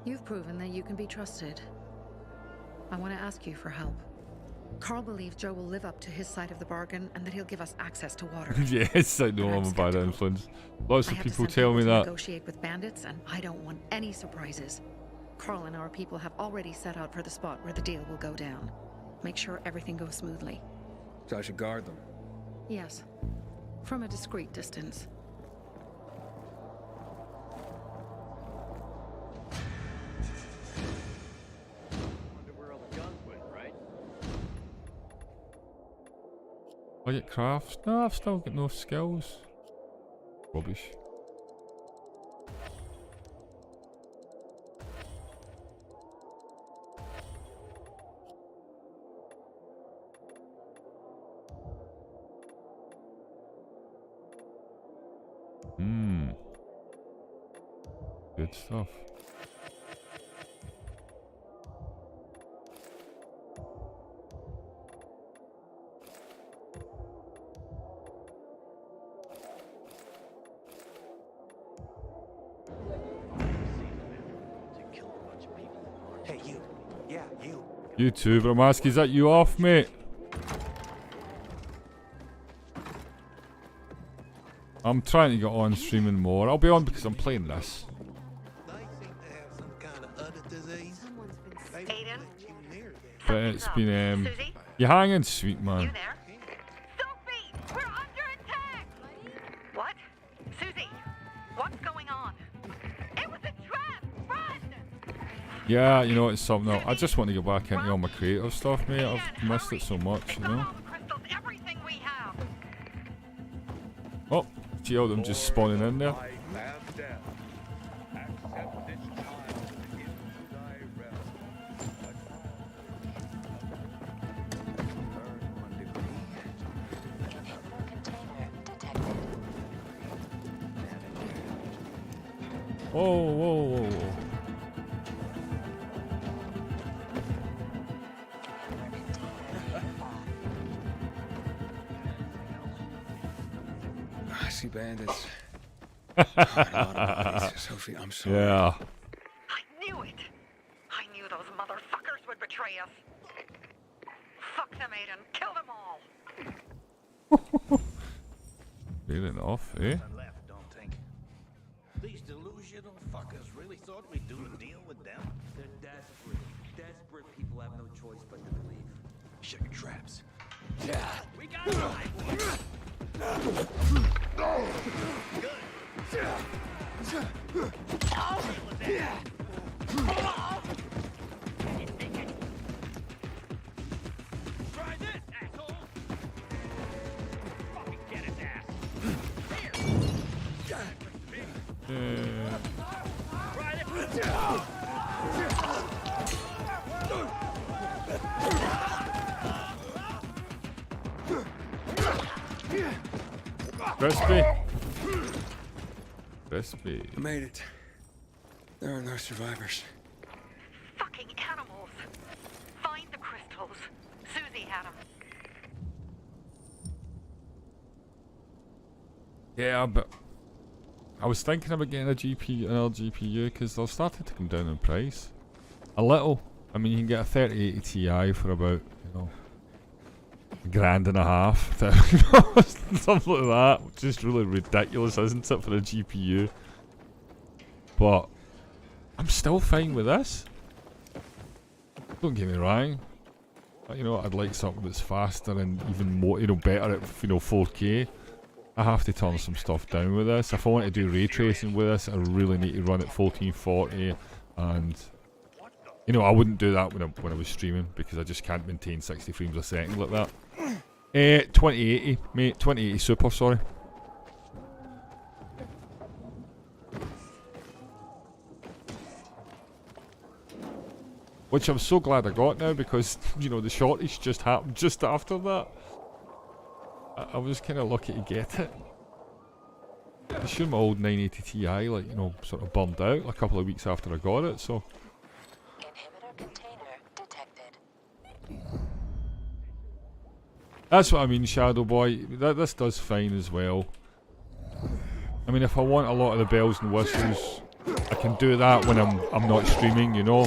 You've proven that you can be trusted. I want to ask you for help. Carl believes Joe will live up to his side of the bargain and that he'll give us access to water. Yes, I know I'm a bad influence. Lots of people tell me to that. Negotiate with bandits, and I don't want any surprises. Carl and our people have already set out for the spot where the deal will go down. Make sure everything goes smoothly. So I should guard them? Yes. From a discreet distance. I get crafts. No, I've still got no skills. Rubbish. Good stuff. Hey, you. Yeah, you. You too, but I'm asking, is that you off, mate? I'm trying to get on streaming more. I'll be on because I'm playing this. Aiden? But it's been, you're hanging sweet, man. You there? Sophie! We're under attack! What? Susie! What's going on? It was a trap! Run! Yeah, you know, it's something else. I just want to get back into all my creative stuff, mate. I've missed it so much, you know. Oh, see all them just spawning in there. Whoa, whoa, whoa, whoa. I see bandits. A lot of bodies. Sophie, I'm sorry. Yeah. I knew it! I knew those motherfuckers would betray us. Fuck them, Aiden. Kill them all! Fair enough, eh? These delusional fuckers really thought we'd do a deal with them? They're desperate. Desperate people have no choice but to believe. Shut your traps. Yeah! We got it! Try this, asshole! Fucking get his ass! Crispy. Crispy. I made it. There are no survivors. Fucking animals! Find the crystals. Susie had them. Yeah, but I was thinking about getting another GPU because they've started to come down in price. A little. I mean, you can get a 3080 Ti for about, you know, $1,500. Something like that. Which is really ridiculous, isn't it, for a GPU? But I'm still fine with this. Don't get me wrong. But, you know, I'd like something that's faster and even more, you know, better at, you know, 4K. I have to turn some stuff down with this. If I want to do ray tracing with this, I really need to run at 1440 and You know, I wouldn't do that when I was streaming because I just can't maintain 60 frames a second like that. 2080, mate. 2080 Super, sorry. Which I'm so glad I got now because, you know, the shortage just happened just after that. I was kind of lucky to get it. I'm sure my old 980 Ti, like, you know, sort of burned out a couple of weeks after I got it, so. Inhibitor container detected. That's what I mean, Shadow Boy. This does fine as well. I mean, if I want a lot of the bells and whistles, I can do that when I'm not streaming, you know.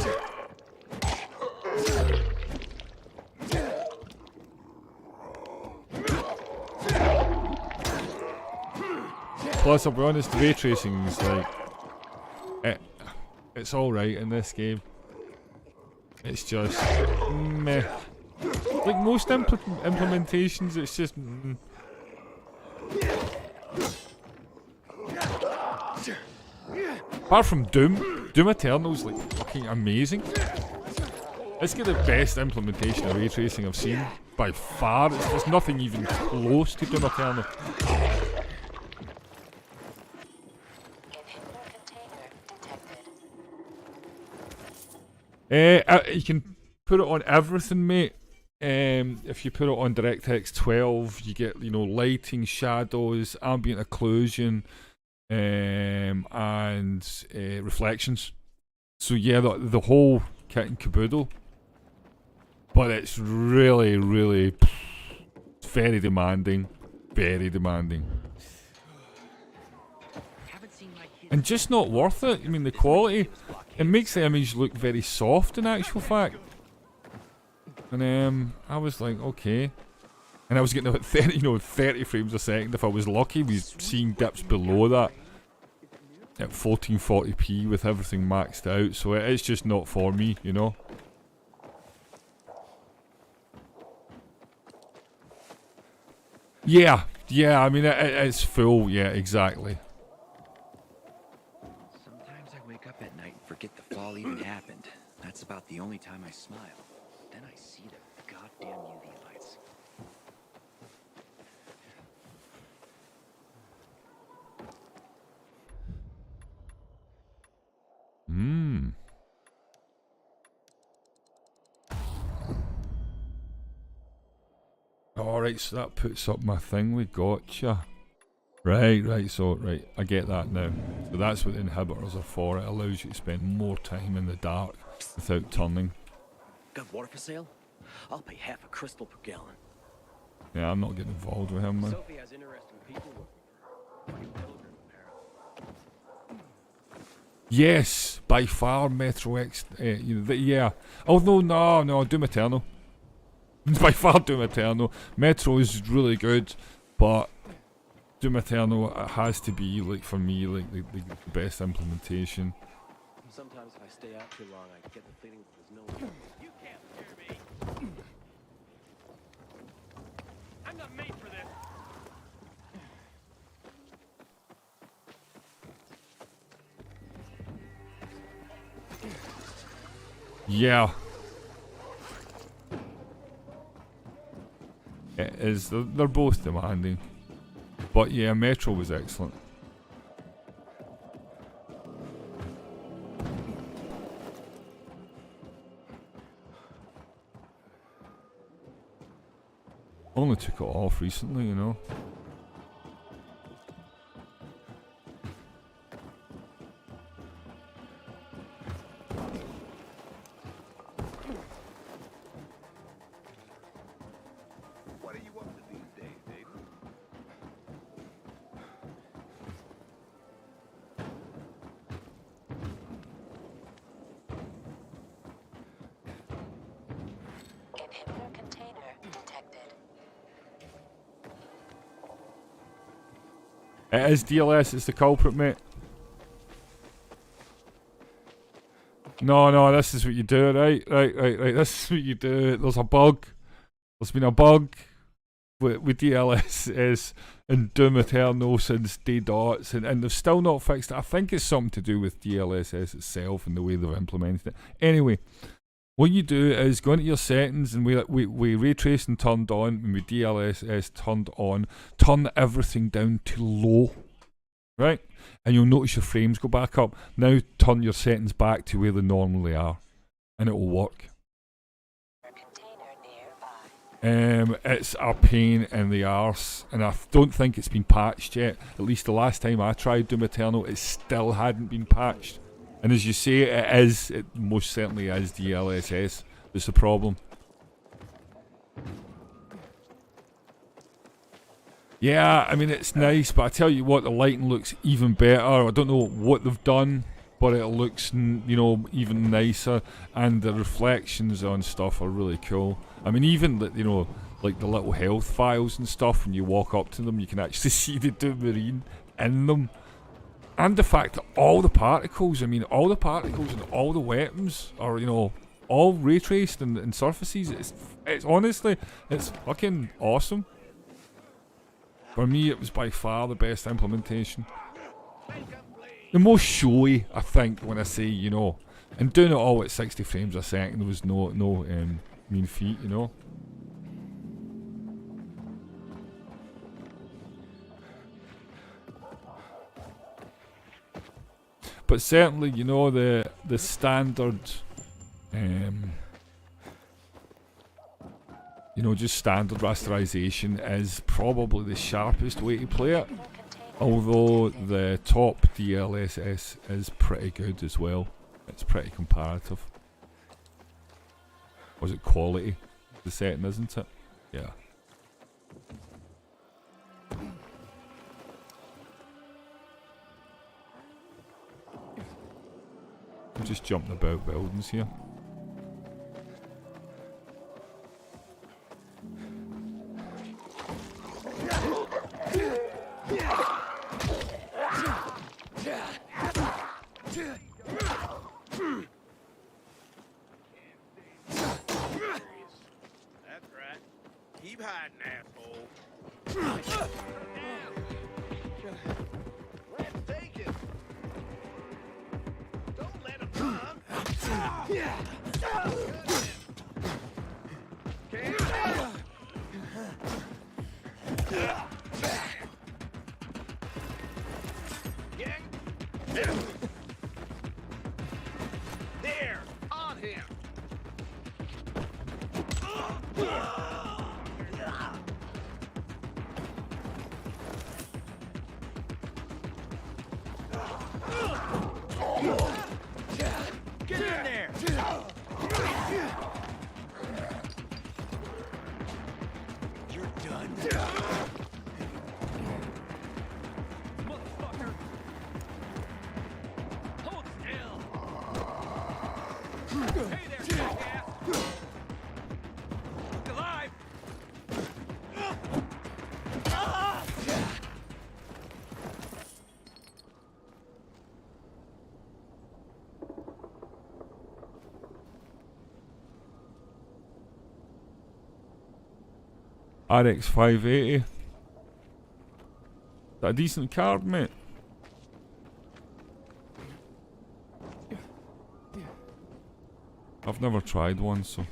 Plus, I'll be honest, ray tracing is like it's all right in this game. It's just meh. Like most implementations, it's just. Apart from Doom Eternal's like fucking amazing. It's got the best implementation of ray tracing I've seen by far. There's nothing even close to Doom Eternal. You can put it on everything, mate. If you put it on DirectX 12, you get, you know, lighting, shadows, ambient occlusion, and reflections. So yeah, the whole kit and caboodle. But it's really, really very demanding. Very demanding. And just not worth it. I mean, the quality, it makes the image look very soft in actual fact. And I was like, okay. And I was getting about 30 frames a second if I was lucky. We seeing dips below that at 1440p with everything maxed out. So it's just not for me, you know. Yeah, I mean, it's full, yeah, exactly. Sometimes I wake up at night and forget the fall even happened. That's about the only time I smile. Then I see the goddamn UV lights. Alright, so that puts up my thing we gotcha. Right, I get that now. So that's what the inhibitors are for. It allows you to spend more time in the dark without turning. Got water for sale? I'll pay half a crystal per gallon. Yeah, I'm not getting involved with him, man. Sophie has interesting people working for her. Yes, by far Metro X. Yeah. Oh no, Doom Eternal. By far Doom Eternal. Metro is really good, but Doom Eternal has to be, like, for me, like the best implementation. Sometimes if I stay out too long, I get the feeling that there's no one. You can't scare me. I'm not made for this. Yeah. It is. They're both demanding. But yeah, Metro was excellent. Only took it off recently, you know. What are you up to these days, Aiden? Inhibitor container detected. It is DLS, it's the culprit, mate. No, this is what you do, right? This is what you do. There's a bug. There's been a bug with DLS is in Doom Eternal since day dots, and they've still not fixed it. I think it's something to do with DLSS itself and the way they've implemented it. Anyway, what you do is go into your settings, and we ray tracing turned on, and we DLSS turned on, turn everything down to low, right? And you'll notice your frames go back up. Now turn your settings back to where they normally are, and it will work. It's a pain in the arse, and I don't think it's been patched yet. At least the last time I tried Doom Eternal, it still hadn't been patched. And as you say, it most certainly is DLSS that's the problem. Yeah, I mean, it's nice, but I tell you what, the lighting looks even better. I don't know what they've done, but it looks, you know, even nicer, and the reflections on stuff are really cool. I mean, even, you know, like the little health files and stuff, when you walk up to them, you can actually see the Doom Marine in them. And the fact that all the particles, I mean, all the particles and all the weapons are, you know, all ray traced and surfaces. It's honestly, it's fucking awesome. For me, it was by far the best implementation. The most showy, I think, when I say, you know, and doing it all at 60 frames a second was no mean feat, you know. But certainly, you know, the standard, you know, just standard rasterization is probably the sharpest way to play it. Although the top DLSS is pretty good as well. It's pretty comparative. Was it quality? The setting, isn't it? Yeah. I'm just jumping about buildings here. That's right. Keep hiding, asshole. Let's take it. Don't let him run. There, on him. Get in there. You're done. Motherfucker. Hold still. Hey there, jackass. Look alive. RX 580. Is that a decent card, mate? I've never tried one, so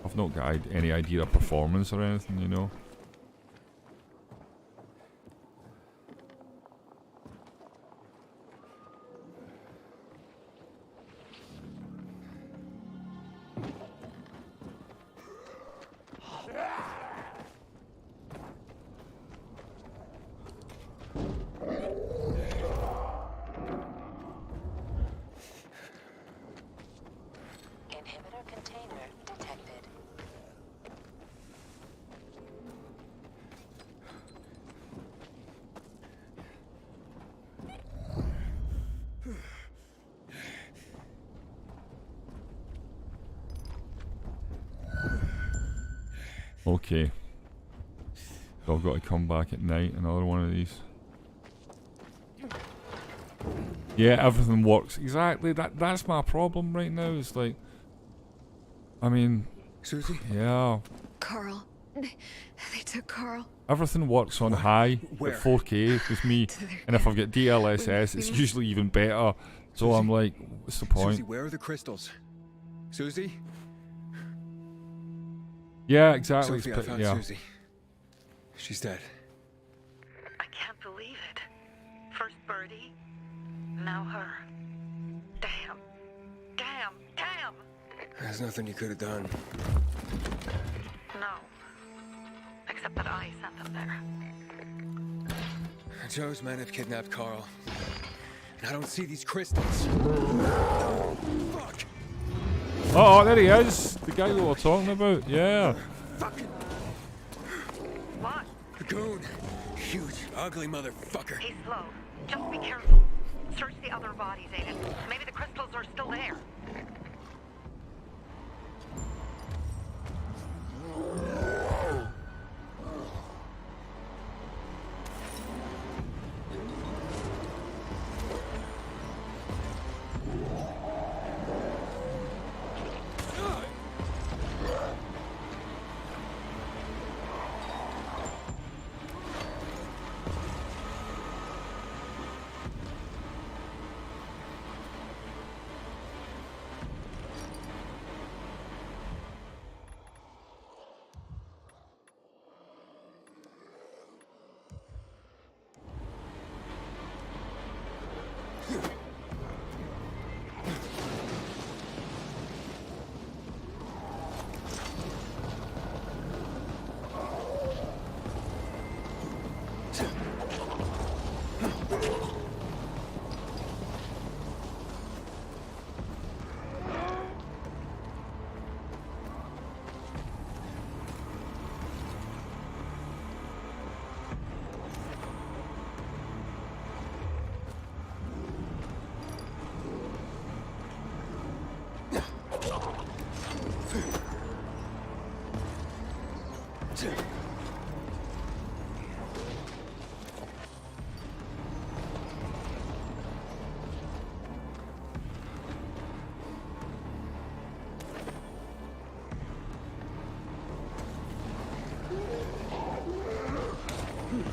I've not got any idea of performance or anything, you know. Inhibitor container detected. Okay. So I've got to come back at night, another one of these. Yeah, everything works. Exactly, that's my problem right now. It's like, I mean... Susie? Yeah. Carl, They took Carl. Everything works on high Where? at 4K with me, and if I've got DLSS, it's usually even better. So I'm like, what's the point? Susie, where are the crystals? Susie? Yeah, exactly. Sophie, I found yeah. Susie. She's dead. I can't believe it. First Birdie, now her. Damn. Damn. Damn. There's nothing you could have done. No. Except that I sent them there. Joe's men have kidnapped Carl. And I don't see these crystals. Fuck! Oh, there he is. The guy we were talking about. Yeah. What? The goon. Huge, ugly motherfucker. He's slow. Just be careful. Search the other bodies, Aiden. Maybe the crystals are still there.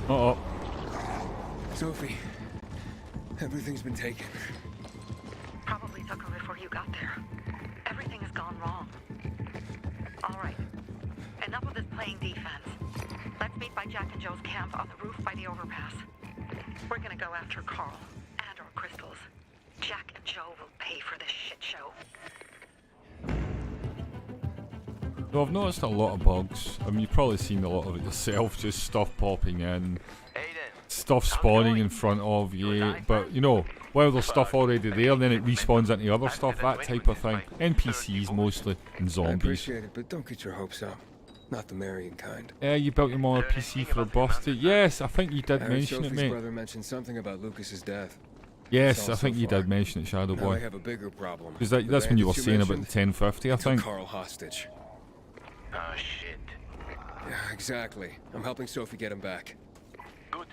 Uh-oh. Sophie, everything's been taken. Probably took them before you got there. Everything has gone wrong. All right. Enough of this playing defense. Let's meet by Jack and Joe's camp on the roof by the overpass. We're gonna go after Carl and our crystals. Jack and Joe will pay for this shit show. So I've noticed a lot of bugs. I mean, you've probably seen a lot of it yourself, just stuff popping in, stuff spawning in front of you, but you know, while there's stuff already there, then it respawns into other stuff, that type of thing. NPCs mostly, and I zombies. appreciate it, but don't get your hopes up. Not the marrying kind. You built him on a PC for a birthday? Yes, I think you did I heard mention it, Sophie's mate. brother mentioned something about Lucas's death. Yes, That's all I think so you far. did mention it, Shadow Now I Boy. have a bigger problem. Because The that's when you were bandits saying about the mentioned 1050, I took think. Carl hostage. Oh, shit. Yeah, exactly. I'm helping Sophie get him back. Good.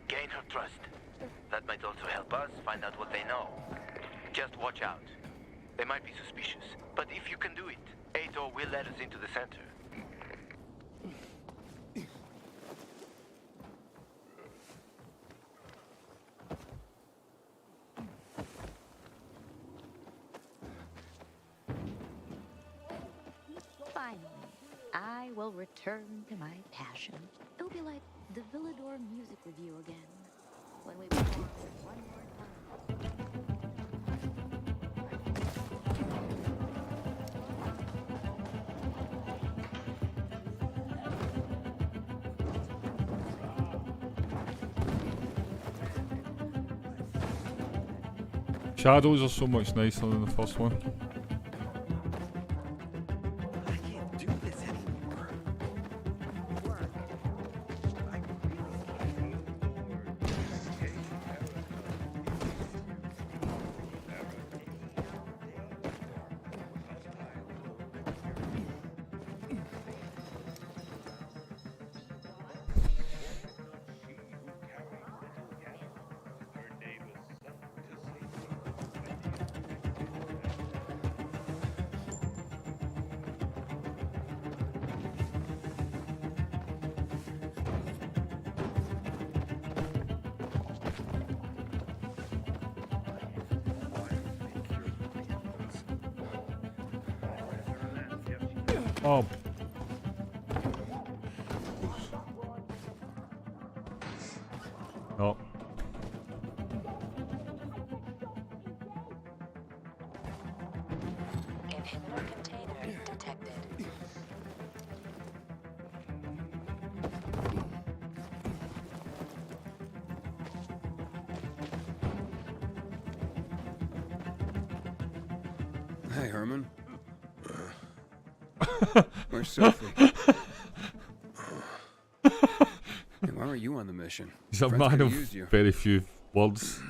Gain her trust. That might also help us find out what they know. Just watch out. They might be suspicious, but if you can do it, Ato will let us into the center. Finally, I will return to my passion. It'll be like the Villador music review again. When we perform it one more time. Shadows are so much nicer than the first one. I can't do this anymore. Work. I Oh. Oh. Inhibitor container detected. Hey, Herman. Where's Sophie? Hey, why were you on the mission? He's a Friends man could've of used you. very few words.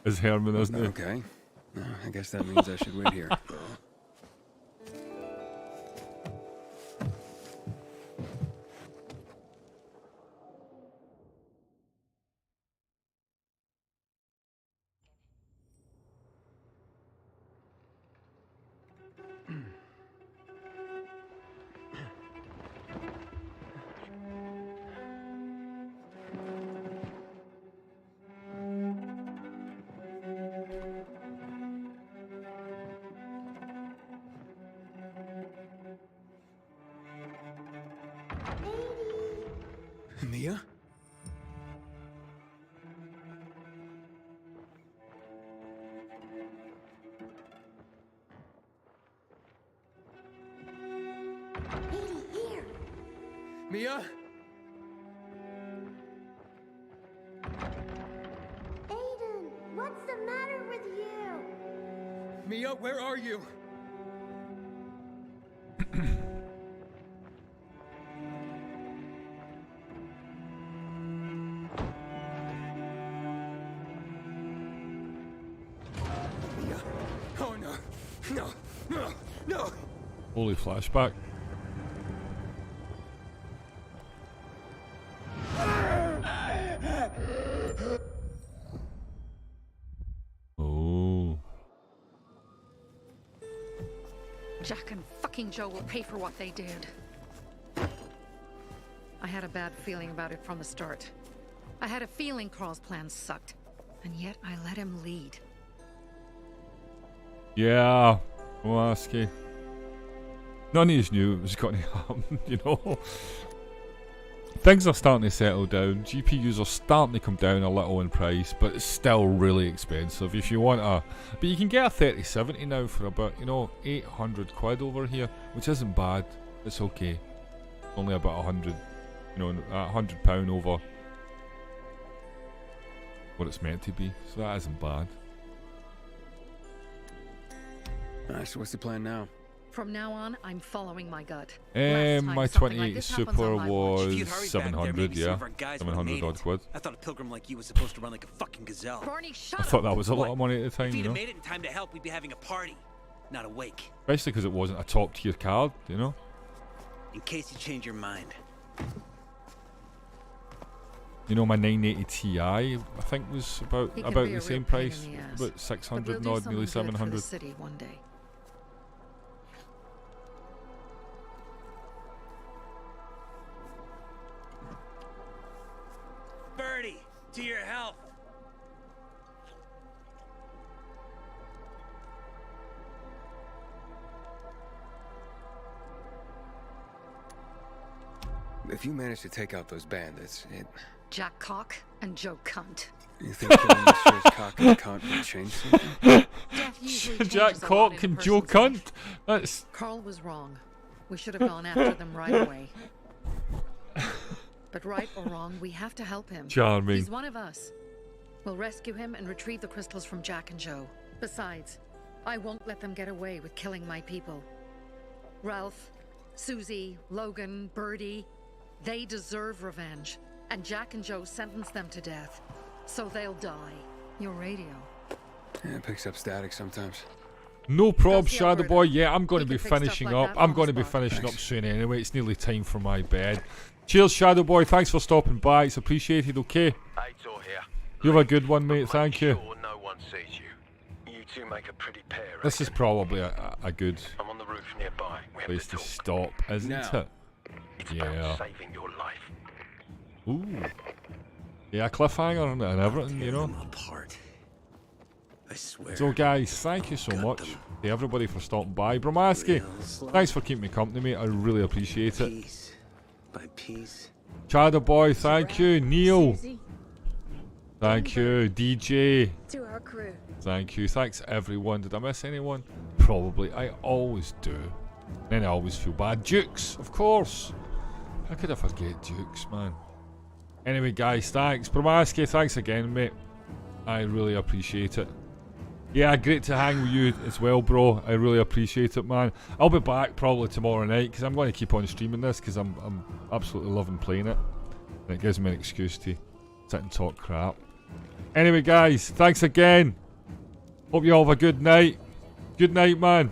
Is Herman, isn't he? Okay. I guess that means I should wait here. Mia? Mia? Aiden, what's the matter with you? Mia, where are you? Mia. Oh no. No. No. No. Holy flashback. Oh. Jack and fucking Joe will pay for what they did. I had a bad feeling about it from the start. I had a feeling Carl's plan sucked, and yet I let him lead. Yeah. Waski. None of us knew it was going to happen, you know. Things are starting to settle down. GPUs are starting to come down a little in price, but it's still really expensive. If you want a... But you can get a 3070 now for about, you know, 800 quid over here, which isn't bad. It's okay. Only about 100, you know, £100 over what it's meant to be. So that isn't bad. Alright, so what's the plan now? From now on, I'm following my gut. My 2080 Super was 700, yeah. 700 odd quid. I thought a pilgrim like you was supposed to run like a fucking gazelle. Barney, shut I thought that was a lot of money at the time, If you you'd know. have made it in time to help, we'd be having a party, not a wake. Especially because it wasn't a top tier card, you know. In case you change your mind. You know, my 980 Ti, I think, was about He can the be a real same pain in price, the ass, about but 600 we'll do odd, nearly something good for the 700. city one day. Birdie, to your health. If you manage to take out those bandits, Jack Cock and Joe Cunt. you think killing Mr. Cock and Cunt will change something? Jack Cock and Joe Cunt. That's... Carl was wrong. We should have gone after them right away. But right or wrong, we have to help him. Charming. He's one of us. We'll rescue him and retrieve the crystals from Jack and Joe. Besides, I won't let them get away with killing my people. Ralph, Susie, Logan, Birdie, they deserve revenge. And Jack and Joe sentenced them to death. So they'll die. Your radio. Yeah, it picks up static sometimes. No prob, Shadow Boy. Yeah, I'm going to He be can fix stuff finishing like up. that I'm on going the to be spot. finishing up soon anyway. It's nearly time for my bed. Cheers, Shadow Boy. Thanks for stopping by. It's appreciated, okay? Aitor here. You have a good one, mate. Thank you. Sure no one sees you. You two make a pretty pair. This is probably a good I'm on the roof nearby. We have place to to stop, isn't it? It's Yeah. about saving your life. Ooh. Yeah, cliffhanger and everything, you know? Apart. I swear. So guys, thank you so much to everybody for stopping by. Bromaski, thanks for keeping me company, mate. I really appreciate it. Piece by piece. Chada Boy, thank you. Neil, thank you. DJ, To our crew. thank you. Thanks everyone. Did I miss anyone? Probably. I always do. Then I always feel bad. Dukes, of course. How could I forget Dukes, man? Anyway, guys, thanks. Bromaski, thanks again, mate. I really appreciate it. Yeah, great to hang with you as well, bro. I really appreciate it, man. I'll be back probably tomorrow night because I'm going to keep on streaming this because I'm absolutely loving playing it. And it gives me an excuse to sit and talk crap. Anyway, guys, thanks again. Hope you all have a good night. Good night, man.